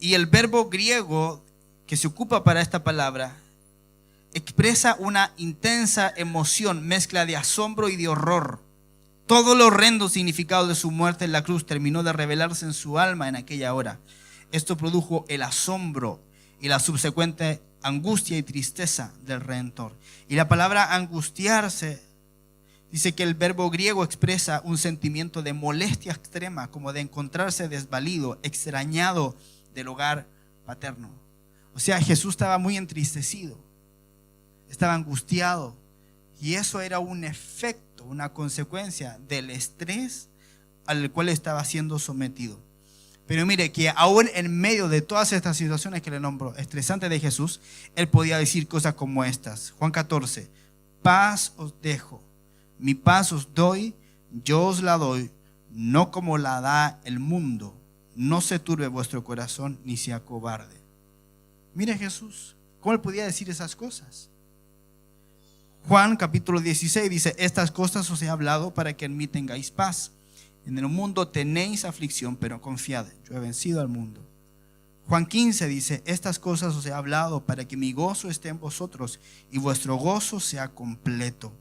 Y el verbo griego que se ocupa para esta palabra expresa una intensa emoción, mezcla de asombro y de horror. Todo el horrendo significado de su muerte en la cruz terminó de revelarse en su alma en aquella hora. Esto produjo el asombro y la subsecuente angustia y tristeza del Redentor. Y la palabra angustiarse, dice que el verbo griego expresa un sentimiento de molestia extrema, como de encontrarse desvalido, extrañado del hogar paterno. O sea, Jesús estaba muy entristecido, estaba angustiado, y eso era un efecto, una consecuencia del estrés al cual estaba siendo sometido. Pero mire que aún en medio de todas estas situaciones que le nombro, estresantes de Jesús, él podía decir cosas como estas. Juan 14: paz os dejo, mi paz os doy, yo os la doy, no como la da el mundo. No se turbe vuestro corazón ni sea cobarde. Mire Jesús, ¿cómo él podía decir esas cosas? Juan capítulo 16 dice: estas cosas os he hablado para que en mí tengáis paz. En el mundo tenéis aflicción, pero confiad, yo he vencido al mundo. Juan 15 dice: estas cosas os he hablado para que mi gozo esté en vosotros y vuestro gozo sea completo.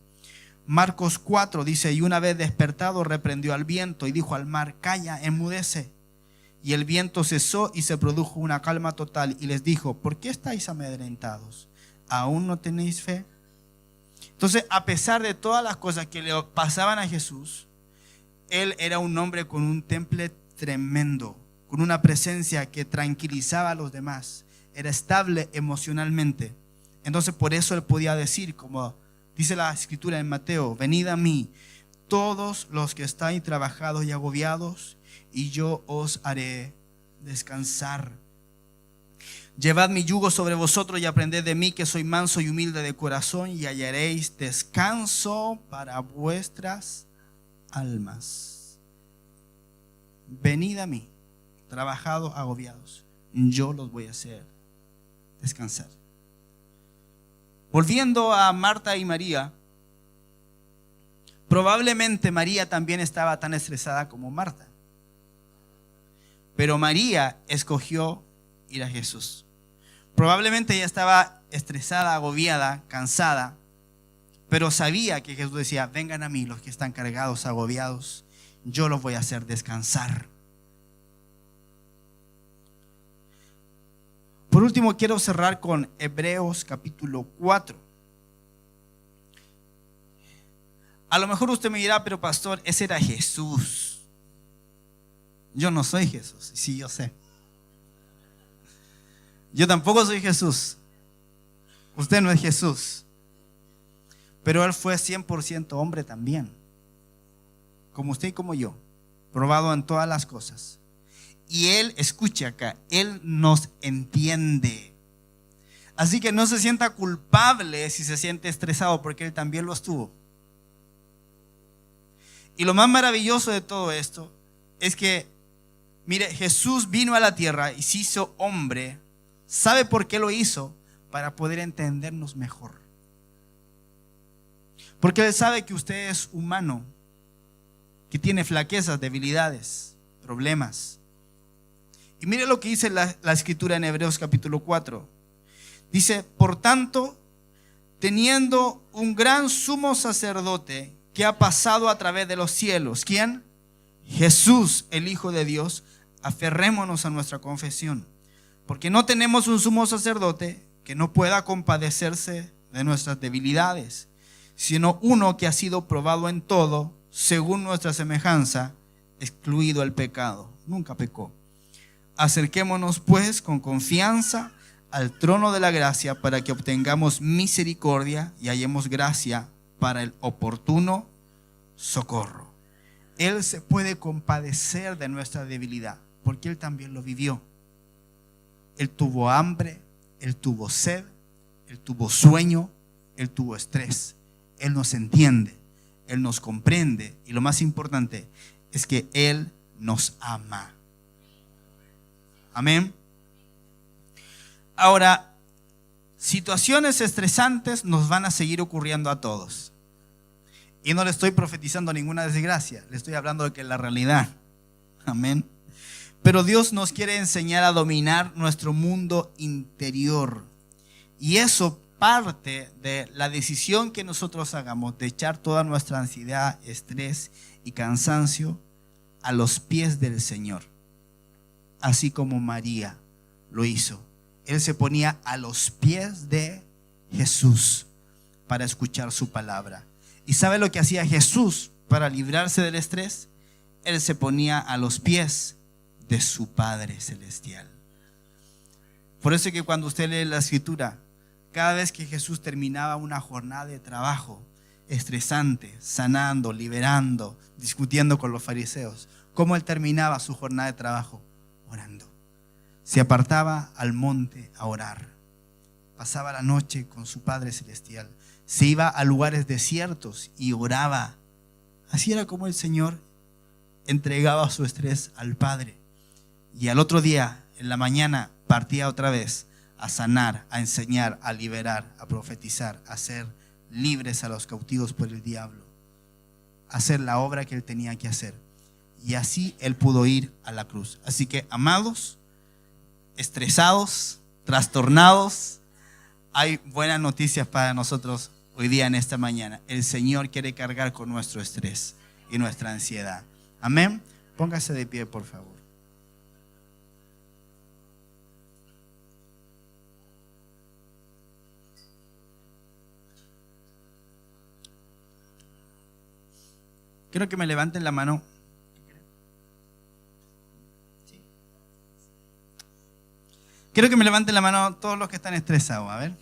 Marcos 4 dice: y una vez despertado reprendió al viento y dijo al mar: calla, enmudece. Y el viento cesó y se produjo una calma total. Y les dijo: ¿por qué estáis amedrentados? ¿Aún no tenéis fe? Entonces, a pesar de todas las cosas que le pasaban a Jesús, él era un hombre con un temple tremendo, con una presencia que tranquilizaba a los demás. Era estable emocionalmente. Entonces, por eso él podía decir, como dice la Escritura en Mateo: venid a mí, todos los que estáis trabajados y agobiados, y yo os haré descansar. Llevad mi yugo sobre vosotros y aprended de mí, que soy manso y humilde de corazón, y hallaréis descanso para vuestras almas. Venid a mí, trabajados, agobiados, yo los voy a hacer descansar. Volviendo a Marta y María, probablemente María también estaba tan estresada como Marta. Pero María escogió ir a Jesús. Probablemente ella estaba estresada, agobiada, cansada, Pero sabía que Jesús decía, vengan a mí los que están cargados, agobiados, yo los voy a hacer descansar. Por último, quiero cerrar con Hebreos capítulo 4. A lo mejor usted me dirá, pero pastor, ese era Jesús. Yo no soy Jesús. Sí, yo sé. Yo tampoco soy Jesús. Usted no es Jesús. Pero Él fue 100% hombre también. Como usted y como yo. Probado en todas las cosas. Y Él, escuche acá, Él nos entiende. Así que no se sienta culpable si se siente estresado, porque Él también lo estuvo. Y lo más maravilloso de todo esto es que, mire, Jesús vino a la tierra y se hizo hombre. ¿Sabe por qué lo hizo? Para poder entendernos mejor. Porque Él sabe que usted es humano, que tiene flaquezas, debilidades, problemas. Y mire lo que dice la escritura en Hebreos capítulo 4. Dice, por tanto, teniendo un gran sumo sacerdote que ha pasado a través de los cielos. ¿Quién? Jesús, el Hijo de Dios. Aferrémonos a nuestra confesión. Porque no tenemos un sumo sacerdote que no pueda compadecerse de nuestras debilidades, sino uno que ha sido probado en todo, según nuestra semejanza, excluido el pecado. Nunca pecó. Acerquémonos pues con confianza al trono de la gracia para que obtengamos misericordia y hallemos gracia para el oportuno socorro. Él se puede compadecer de nuestra debilidad, porque Él también lo vivió. Él tuvo hambre, Él tuvo sed, Él tuvo sueño, Él tuvo estrés. Él nos entiende, Él nos comprende, y lo más importante es que Él nos ama. Amén. Ahora, situaciones estresantes nos van a seguir ocurriendo a todos. Y no le estoy profetizando ninguna desgracia, le estoy hablando de que es la realidad. Amén. Pero Dios nos quiere enseñar a dominar nuestro mundo interior. Y eso parte de la decisión que nosotros hagamos de echar toda nuestra ansiedad, estrés y cansancio a los pies del Señor. Así como María lo hizo. Él se ponía a los pies de Jesús para escuchar su palabra. ¿Y sabe lo que hacía Jesús para librarse del estrés? Él se ponía a los pies de su Padre Celestial. Por eso es que cuando usted lee la Escritura, cada vez que Jesús terminaba una jornada de trabajo estresante, sanando, liberando, discutiendo con los fariseos, ¿cómo Él terminaba su jornada de trabajo? Orando. Se apartaba al monte a orar. Pasaba la noche con su Padre Celestial. Se iba a lugares desiertos y oraba. Así era como el Señor entregaba su estrés al Padre. Y al otro día, en la mañana, partía otra vez a sanar, a enseñar, a liberar, a profetizar, a hacer libres a los cautivos por el diablo, a hacer la obra que Él tenía que hacer. Y así Él pudo ir a la cruz. Así que, amados, estresados, trastornados, hay buenas noticias para nosotros hoy día en esta mañana. El Señor quiere cargar con nuestro estrés y nuestra ansiedad. Amén. Póngase de pie, por favor. Quiero que me levanten la mano. Quiero que me levanten la mano todos los que están estresados. A ver.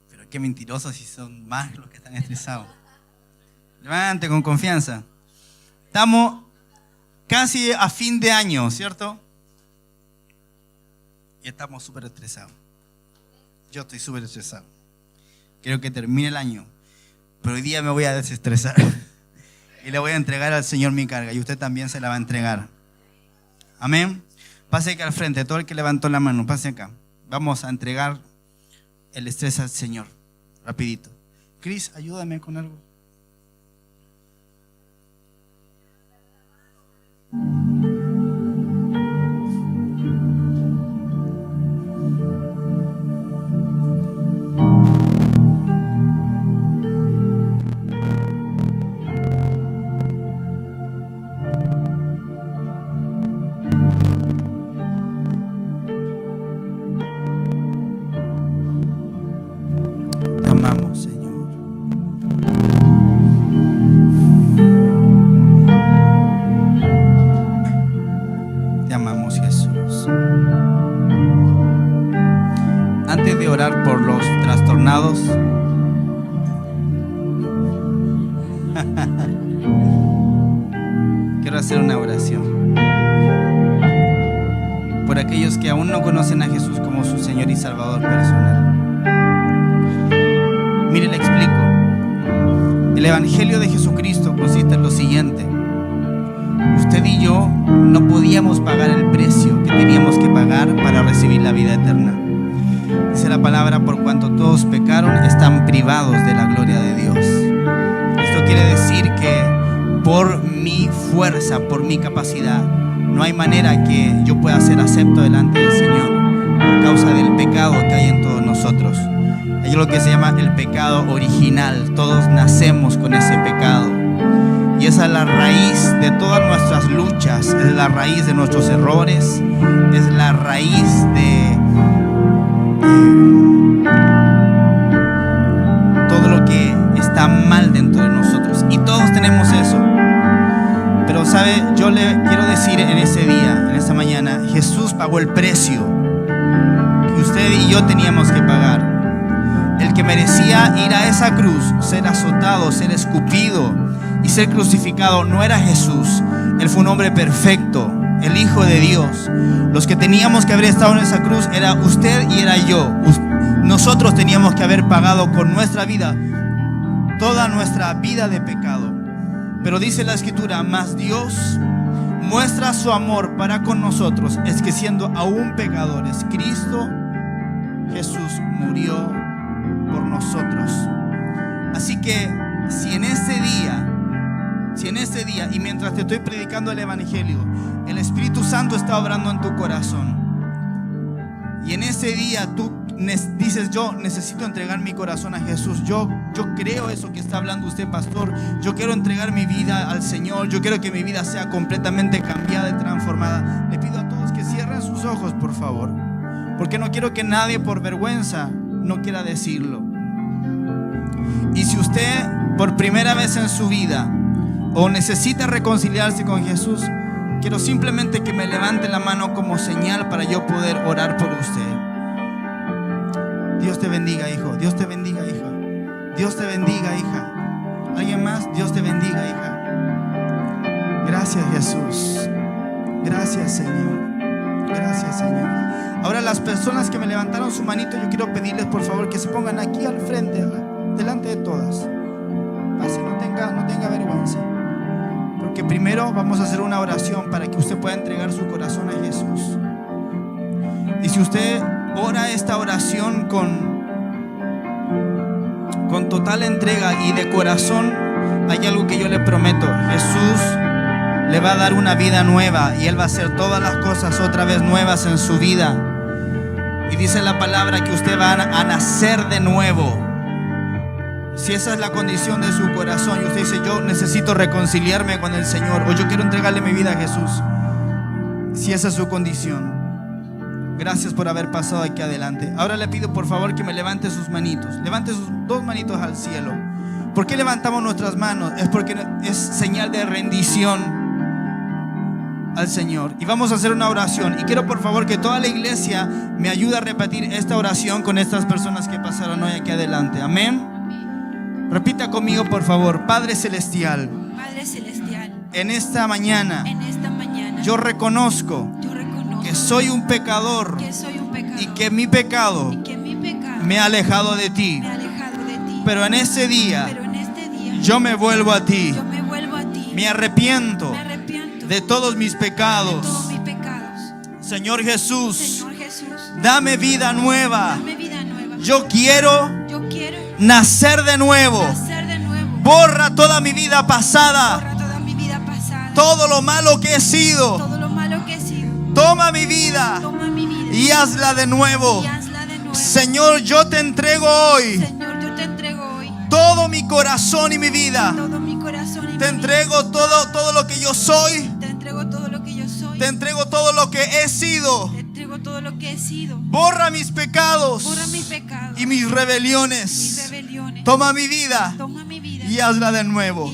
Pero qué mentirosos si son más los que están estresados. Levante con confianza. Estamos casi a fin de año, ¿cierto? Y estamos súper estresados. Yo estoy súper estresado. Quiero que termine el año. Pero hoy día me voy a desestresar. Y le voy a entregar al Señor mi carga. Y usted también se la va a entregar. Amén. Pase acá al frente, todo el que levantó la mano, pase acá. Vamos a entregar el estrés al Señor, rapidito. Cris, ayúdame con algo. antes de orar por los trastornados, quiero hacer una oración por aquellos que aún no conocen a Jesús como su Señor y Salvador personal. Mire, le explico. El Evangelio de Jesucristo consiste en lo siguiente: usted y yo no podíamos pagar el precio que teníamos que pagar para recibir la vida eterna. Dice la palabra: por cuanto todos pecaron, están privados de la gloria de Dios. Esto quiere decir que por mi fuerza, por mi capacidad, no hay manera que yo pueda ser acepto delante del Señor por causa del pecado que hay en todos nosotros. Hay lo que se llama el pecado original. Todos nacemos con ese pecado. Y esa es la raíz de todas nuestras luchas, es la raíz de nuestros errores, es la raíz de todo lo que está mal dentro de nosotros. Y todos tenemos eso. Pero sabe, yo le quiero decir en ese día, en esta mañana, Jesús pagó el precio que usted y yo teníamos que pagar. El que merecía ir a esa cruz, ser azotado, ser escupido y ser crucificado, no era Jesús. Él fue un hombre perfecto, el Hijo de Dios. Los que teníamos que haber estado en esa cruz era usted y era yo. Nosotros teníamos que haber pagado con nuestra vida, toda nuestra vida de pecado. Pero dice la Escritura: mas Dios muestra su amor para con nosotros, es que siendo aún pecadores, Cristo Jesús murió por nosotros. Así que si en este día y mientras te estoy predicando el Evangelio, el Espíritu Santo está obrando en tu corazón, y en ese día tú dices: yo necesito entregar mi corazón a Jesús, yo creo eso que está hablando usted, pastor, yo quiero entregar mi vida al Señor, yo quiero que mi vida sea completamente cambiada y transformada. Le pido a todos que cierren sus ojos, por favor, porque no quiero que nadie por vergüenza no quiera decirlo. Y si usted por primera vez en su vida o necesita reconciliarse con Jesús, quiero simplemente que me levante la mano como señal para yo poder orar por usted. Dios te bendiga, hijo. Dios te bendiga, hija. Dios te bendiga, hija. ¿Alguien más? Dios te bendiga, hija. Gracias, Jesús. Gracias, Señor. Gracias, Señor. Ahora, las personas que me levantaron su manito, yo quiero pedirles por favor que se pongan aquí al frente, delante de todas. Así no tenga vergüenza. Porque primero vamos a hacer una oración para que usted pueda entregar su corazón a Jesús. Y si usted ora esta oración con total entrega y de corazón, hay algo que yo le prometo: Jesús le va a dar una vida nueva y Él va a hacer todas las cosas otra vez nuevas en su vida. Y dice la palabra que usted va a nacer de nuevo. Si esa es la condición de su corazón y usted dice: yo necesito reconciliarme con el Señor, o yo quiero entregarle mi vida a Jesús, si esa es su condición, gracias por haber pasado aquí adelante. Ahora le pido por favor que me levante sus manitos. Levante sus dos manitos al cielo. ¿Por qué levantamos nuestras manos? Es porque es señal de rendición al Señor. Y vamos a hacer una oración. Y quiero por favor que toda la iglesia me ayude a repetir esta oración con estas personas que pasaron hoy aquí adelante. Amén. Repita conmigo por favor. Padre celestial, en esta mañana, yo reconozco que soy un pecador y que mi pecado me ha alejado de ti. Pero en ese día yo me vuelvo a ti. Me arrepiento de todos mis pecados. Señor Jesús, dame vida nueva. Yo quiero nacer de nuevo. Borra toda mi vida pasada, todo lo malo que he sido. Toma mi vida y hazla de nuevo. Señor, yo te entrego hoy todo mi corazón y mi vida. Te entrego todo lo que yo soy. Te entrego todo lo que he sido. Borra mis pecados y mis rebeliones. Toma mi vida y hazla de nuevo.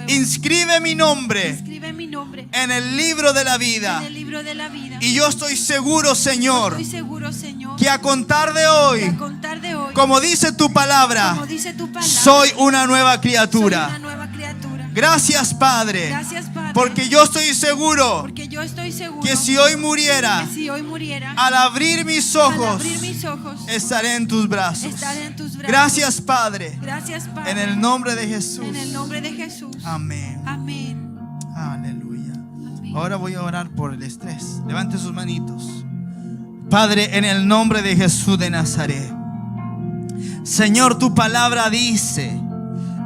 Inscribe mi nombre
escribe mi nombre
en el libro de la vida.
en el libro de la vida.
Y yo estoy seguro, Señor,
Estoy seguro, Señor,
que a contar de
que a
hoy,
contar de hoy,
como dice tu palabra,
como dice tu palabra,
soy una nueva
soy
criatura.
una nueva criatura.
Gracias, Padre,
Gracias, Padre,
porque yo estoy seguro
porque yo estoy seguro
que si hoy muriera,
que si hoy muriera,
al abrir mis
al
ojos,
abrir mis ojos,
estaré en tus brazos.
estaré en tus brazos.
Gracias, Padre,
Gracias, Padre,
en el nombre de Jesús.
en el nombre de Jesús.
Amén.
Amén.
Aleluya.
Amén.
Ahora voy a orar por el estrés. Levante sus manitos. Padre, en el nombre de Jesús de Nazaret. Señor, tu palabra dice: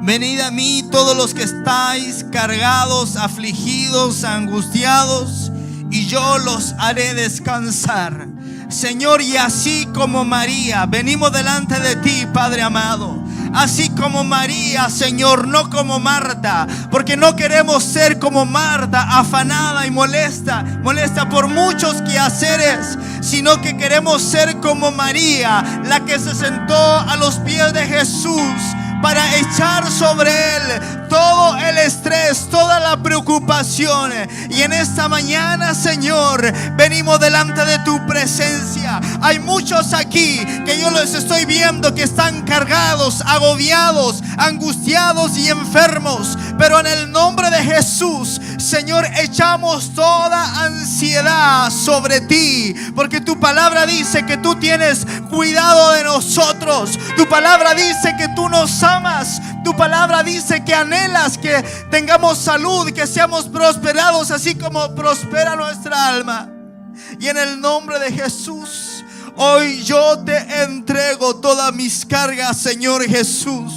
venid a mí todos los que estáis cargados, afligidos, angustiados, y yo los haré descansar. Señor, y así como María, venimos delante de ti, Padre amado. Así como María, Señor, no como Marta, porque no queremos ser como Marta, afanada y molesta por muchos quehaceres, sino que queremos ser como María, la que se sentó a los pies de Jesús para echar sobre él todo el estrés, toda la preocupación. Y en esta mañana, Señor, venimos delante de tu presencia. Hay muchos aquí que yo los estoy viendo que están cargados, agobiados, angustiados y enfermos. Pero en el nombre de Jesús, Señor, echamos toda ansiedad sobre ti, porque tu palabra dice que tú tienes cuidado de nosotros. Tu palabra dice que tú nos amas. Tu palabra dice que anhelas que tengamos salud, que seamos prosperados así como prospera nuestra alma. Y en el nombre de Jesús, hoy yo te entrego todas mis cargas, Señor Jesús.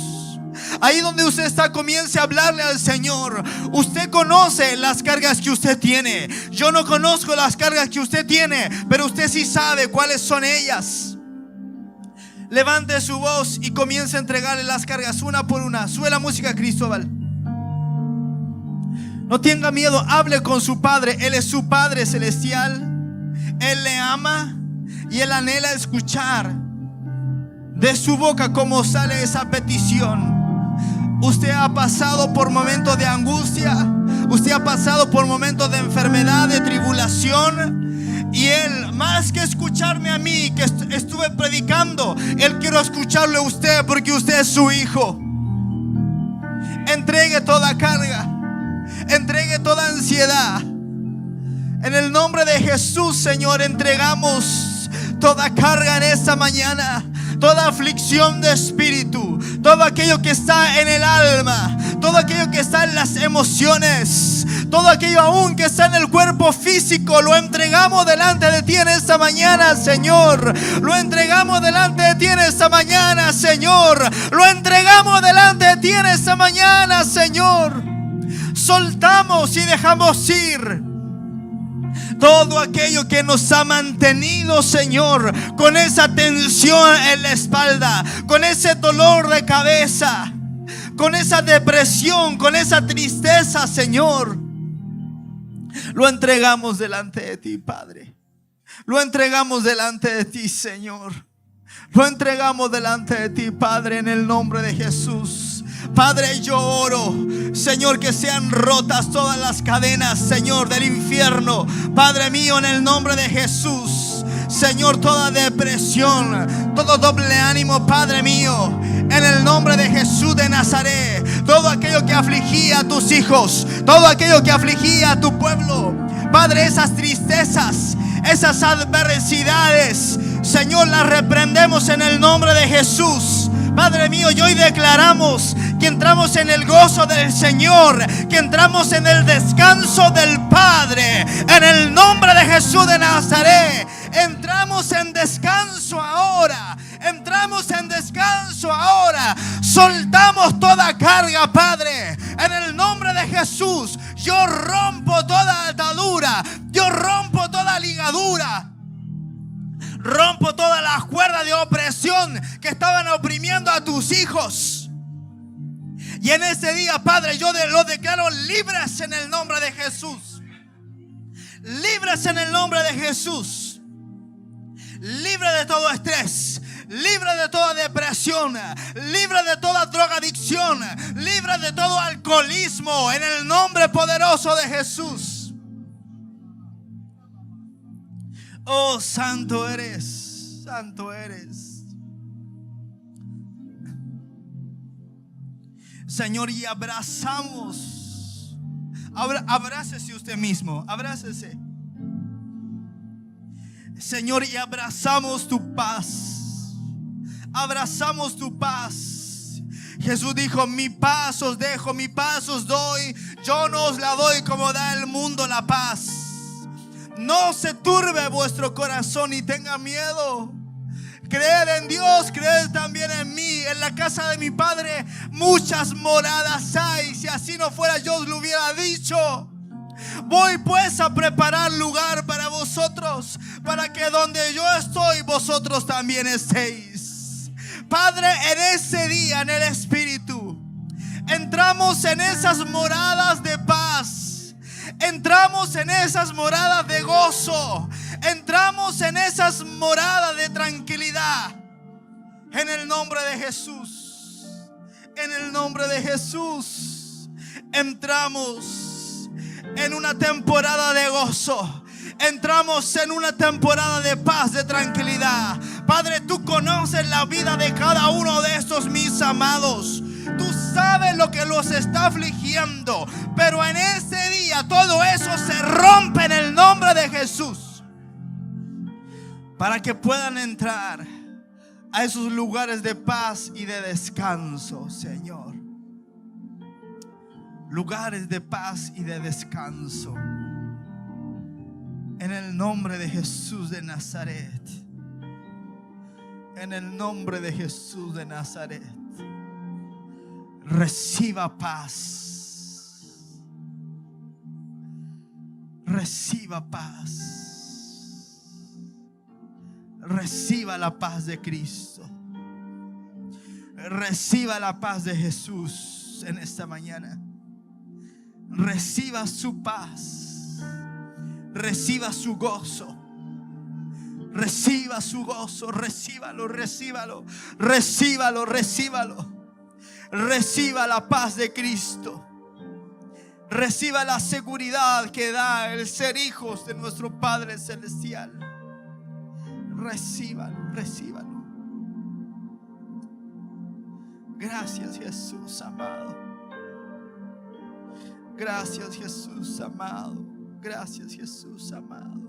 Ahí donde usted está, comience a hablarle al Señor. Usted conoce las cargas que usted tiene. Yo no conozco las cargas que usted tiene, pero usted sí sabe cuáles son ellas. Levante su voz y comience a entregarle las cargas una por una. Sube la música, Cristóbal. No tenga miedo, hable con su Padre. Él es su Padre celestial. Él le ama y Él anhela escuchar de su boca cómo sale esa petición. Usted ha pasado por momentos de angustia. Usted ha pasado por momentos de enfermedad, de tribulación. Y Él, más que escucharme a mí, que estuve predicando, Él quiere escucharle a usted, porque usted es su hijo. Entregue toda carga, entregue toda ansiedad. En el nombre de Jesús, Señor, entregamos toda carga en esta mañana. Toda aflicción de espíritu, todo aquello que está en el alma, todo aquello que está en las emociones, todo aquello aún que está en el cuerpo físico, lo entregamos delante de ti en esta mañana, Señor. Lo entregamos delante de ti en esta mañana, Señor. Lo entregamos delante de ti en esta mañana, Señor. Soltamos y dejamos ir todo aquello que nos ha mantenido, Señor, con esa tensión en la espalda, con ese dolor de cabeza, con esa depresión, con esa tristeza, Señor. Lo entregamos delante de ti, Padre. Lo entregamos delante de ti, Señor. Lo entregamos delante de ti, Padre, en el nombre de Jesús. Padre, yo oro, Señor, que sean rotas todas las cadenas, Señor, del infierno. Padre mío, en el nombre de Jesús, Señor, toda depresión, todo doble ánimo, Padre mío, en el nombre de Jesús de Nazaret. Todo aquello que afligía a tus hijos, todo aquello que afligía a tu pueblo, Padre, esas tristezas, esas adversidades, Señor, las reprendemos en el nombre de Jesús. Padre mío, y hoy declaramos que entramos en el gozo del Señor, que entramos en el descanso del Padre, en el nombre de Jesús de Nazaret. Entramos en descanso ahora. Entramos en descanso ahora. Soltamos toda carga, Padre, en el nombre de Jesús. Yo rompo toda atadura, yo rompo toda ligadura, rompo todas las cuerdas de opresión que estaban oprimiendo a tus hijos. Y en este día, Padre, yo los declaro libres en el nombre de Jesús. Libres en el nombre de Jesús. Libre de todo estrés, Libre de toda depresión, libre de toda drogadicción, libre de todo alcoholismo, en el nombre poderoso de Jesús. Oh, santo eres, santo eres. Señor, y abrazamos. Abrácese usted mismo, abrácese. Señor, y abrazamos tu paz. Abrazamos tu paz. Jesús dijo: mi paz os dejo, mi paz os doy. Yo no os la doy como da el mundo la paz. No se turbe vuestro corazón ni tenga miedo. Creed en Dios, creed también en mí. En la casa de mi Padre muchas moradas hay. Si así no fuera, yo os lo hubiera dicho. Voy pues a preparar lugar para vosotros, para que donde yo estoy, vosotros también estéis. Padre, en ese día, en el Espíritu, entramos en esas moradas de paz. Entramos en esas moradas de gozo. Entramos en esas moradas de tranquilidad. En el nombre de Jesús. En el nombre de Jesús. Entramos en una temporada de gozo. Entramos en una temporada de paz, de tranquilidad. Padre, tú conoces la vida de cada uno de estos mis amados. Tú sabes lo que los está afligiendo. Pero en ese día todo eso se rompe en el nombre de Jesús. Para que puedan entrar a esos lugares de paz y de descanso, Señor. Lugares de paz y de descanso. En el nombre de Jesús de Nazaret. En el nombre de Jesús de Nazaret. Reciba paz. Reciba paz. Reciba la paz de Cristo. Reciba la paz de Jesús en esta mañana. Reciba su paz. Reciba su gozo. Reciba su gozo. Recíbalo, recíbalo. Recíbalo, recíbalo. Reciba la paz de Cristo. Reciba la seguridad que da el ser hijos de nuestro Padre Celestial. Recíbalo, recíbalo. Gracias, Jesús amado. Gracias, Jesús amado. Gracias, Jesús amado.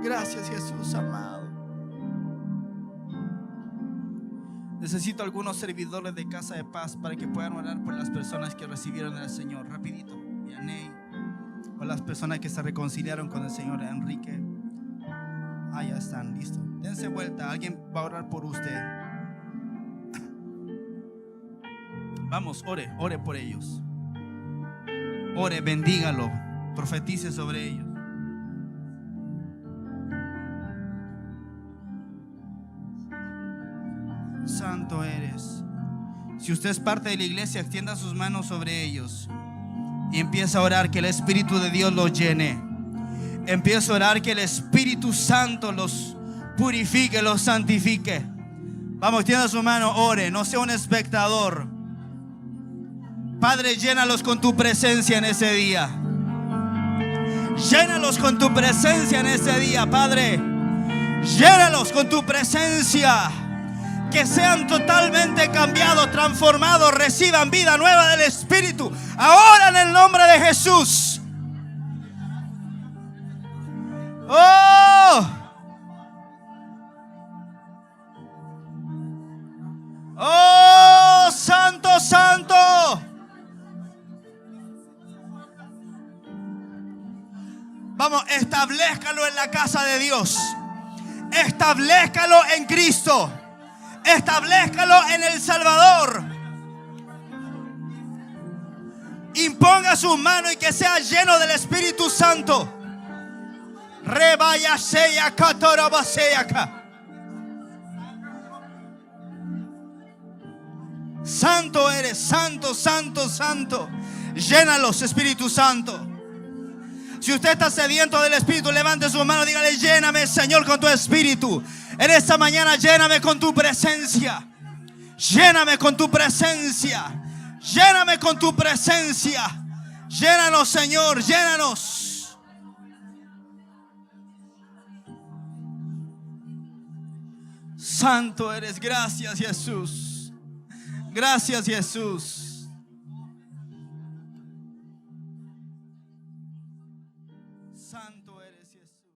Gracias, Jesús amado. Necesito algunos servidores de Casa de Paz para que puedan orar por las personas que recibieron al Señor. Rapidito. Yanei, o las personas que se reconciliaron con el Señor. Enrique. Ah, ya están, listo. Dense vuelta, alguien va a orar por usted. Vamos, ore, ore por ellos. Ore, bendígalo, profetice sobre ellos. Santo eres. Si usted es parte de la iglesia, extienda sus manos sobre ellos y empieza a orar que el Espíritu de Dios los llene. Empieza a orar que el Espíritu Santo los purifique, los santifique. Vamos, extienda su mano, ore, no sea un espectador. Padre, llénalos con tu presencia en ese día. Llénalos con tu presencia en ese día, Padre. Llénalos con tu presencia. Que sean totalmente cambiados, transformados, reciban vida nueva del Espíritu. Ahora en el nombre de Jesús. Oh. Oh, santo, santo. Vamos, establezcalo en la casa de Dios. Establezcalo en Cristo. Establezcalo en el Salvador. Imponga sus manos y que sea lleno del Espíritu Santo. Santo eres, santo, santo, santo. Llénalos, Espíritu Santo. Si usted está sediento del Espíritu, levante su mano, dígale: lléname, Señor, con tu Espíritu. En esta mañana lléname con tu presencia. Lléname con tu presencia. Lléname con tu presencia. Llénanos, Señor, llénanos. Santo eres. Gracias, Jesús. Gracias, Jesús.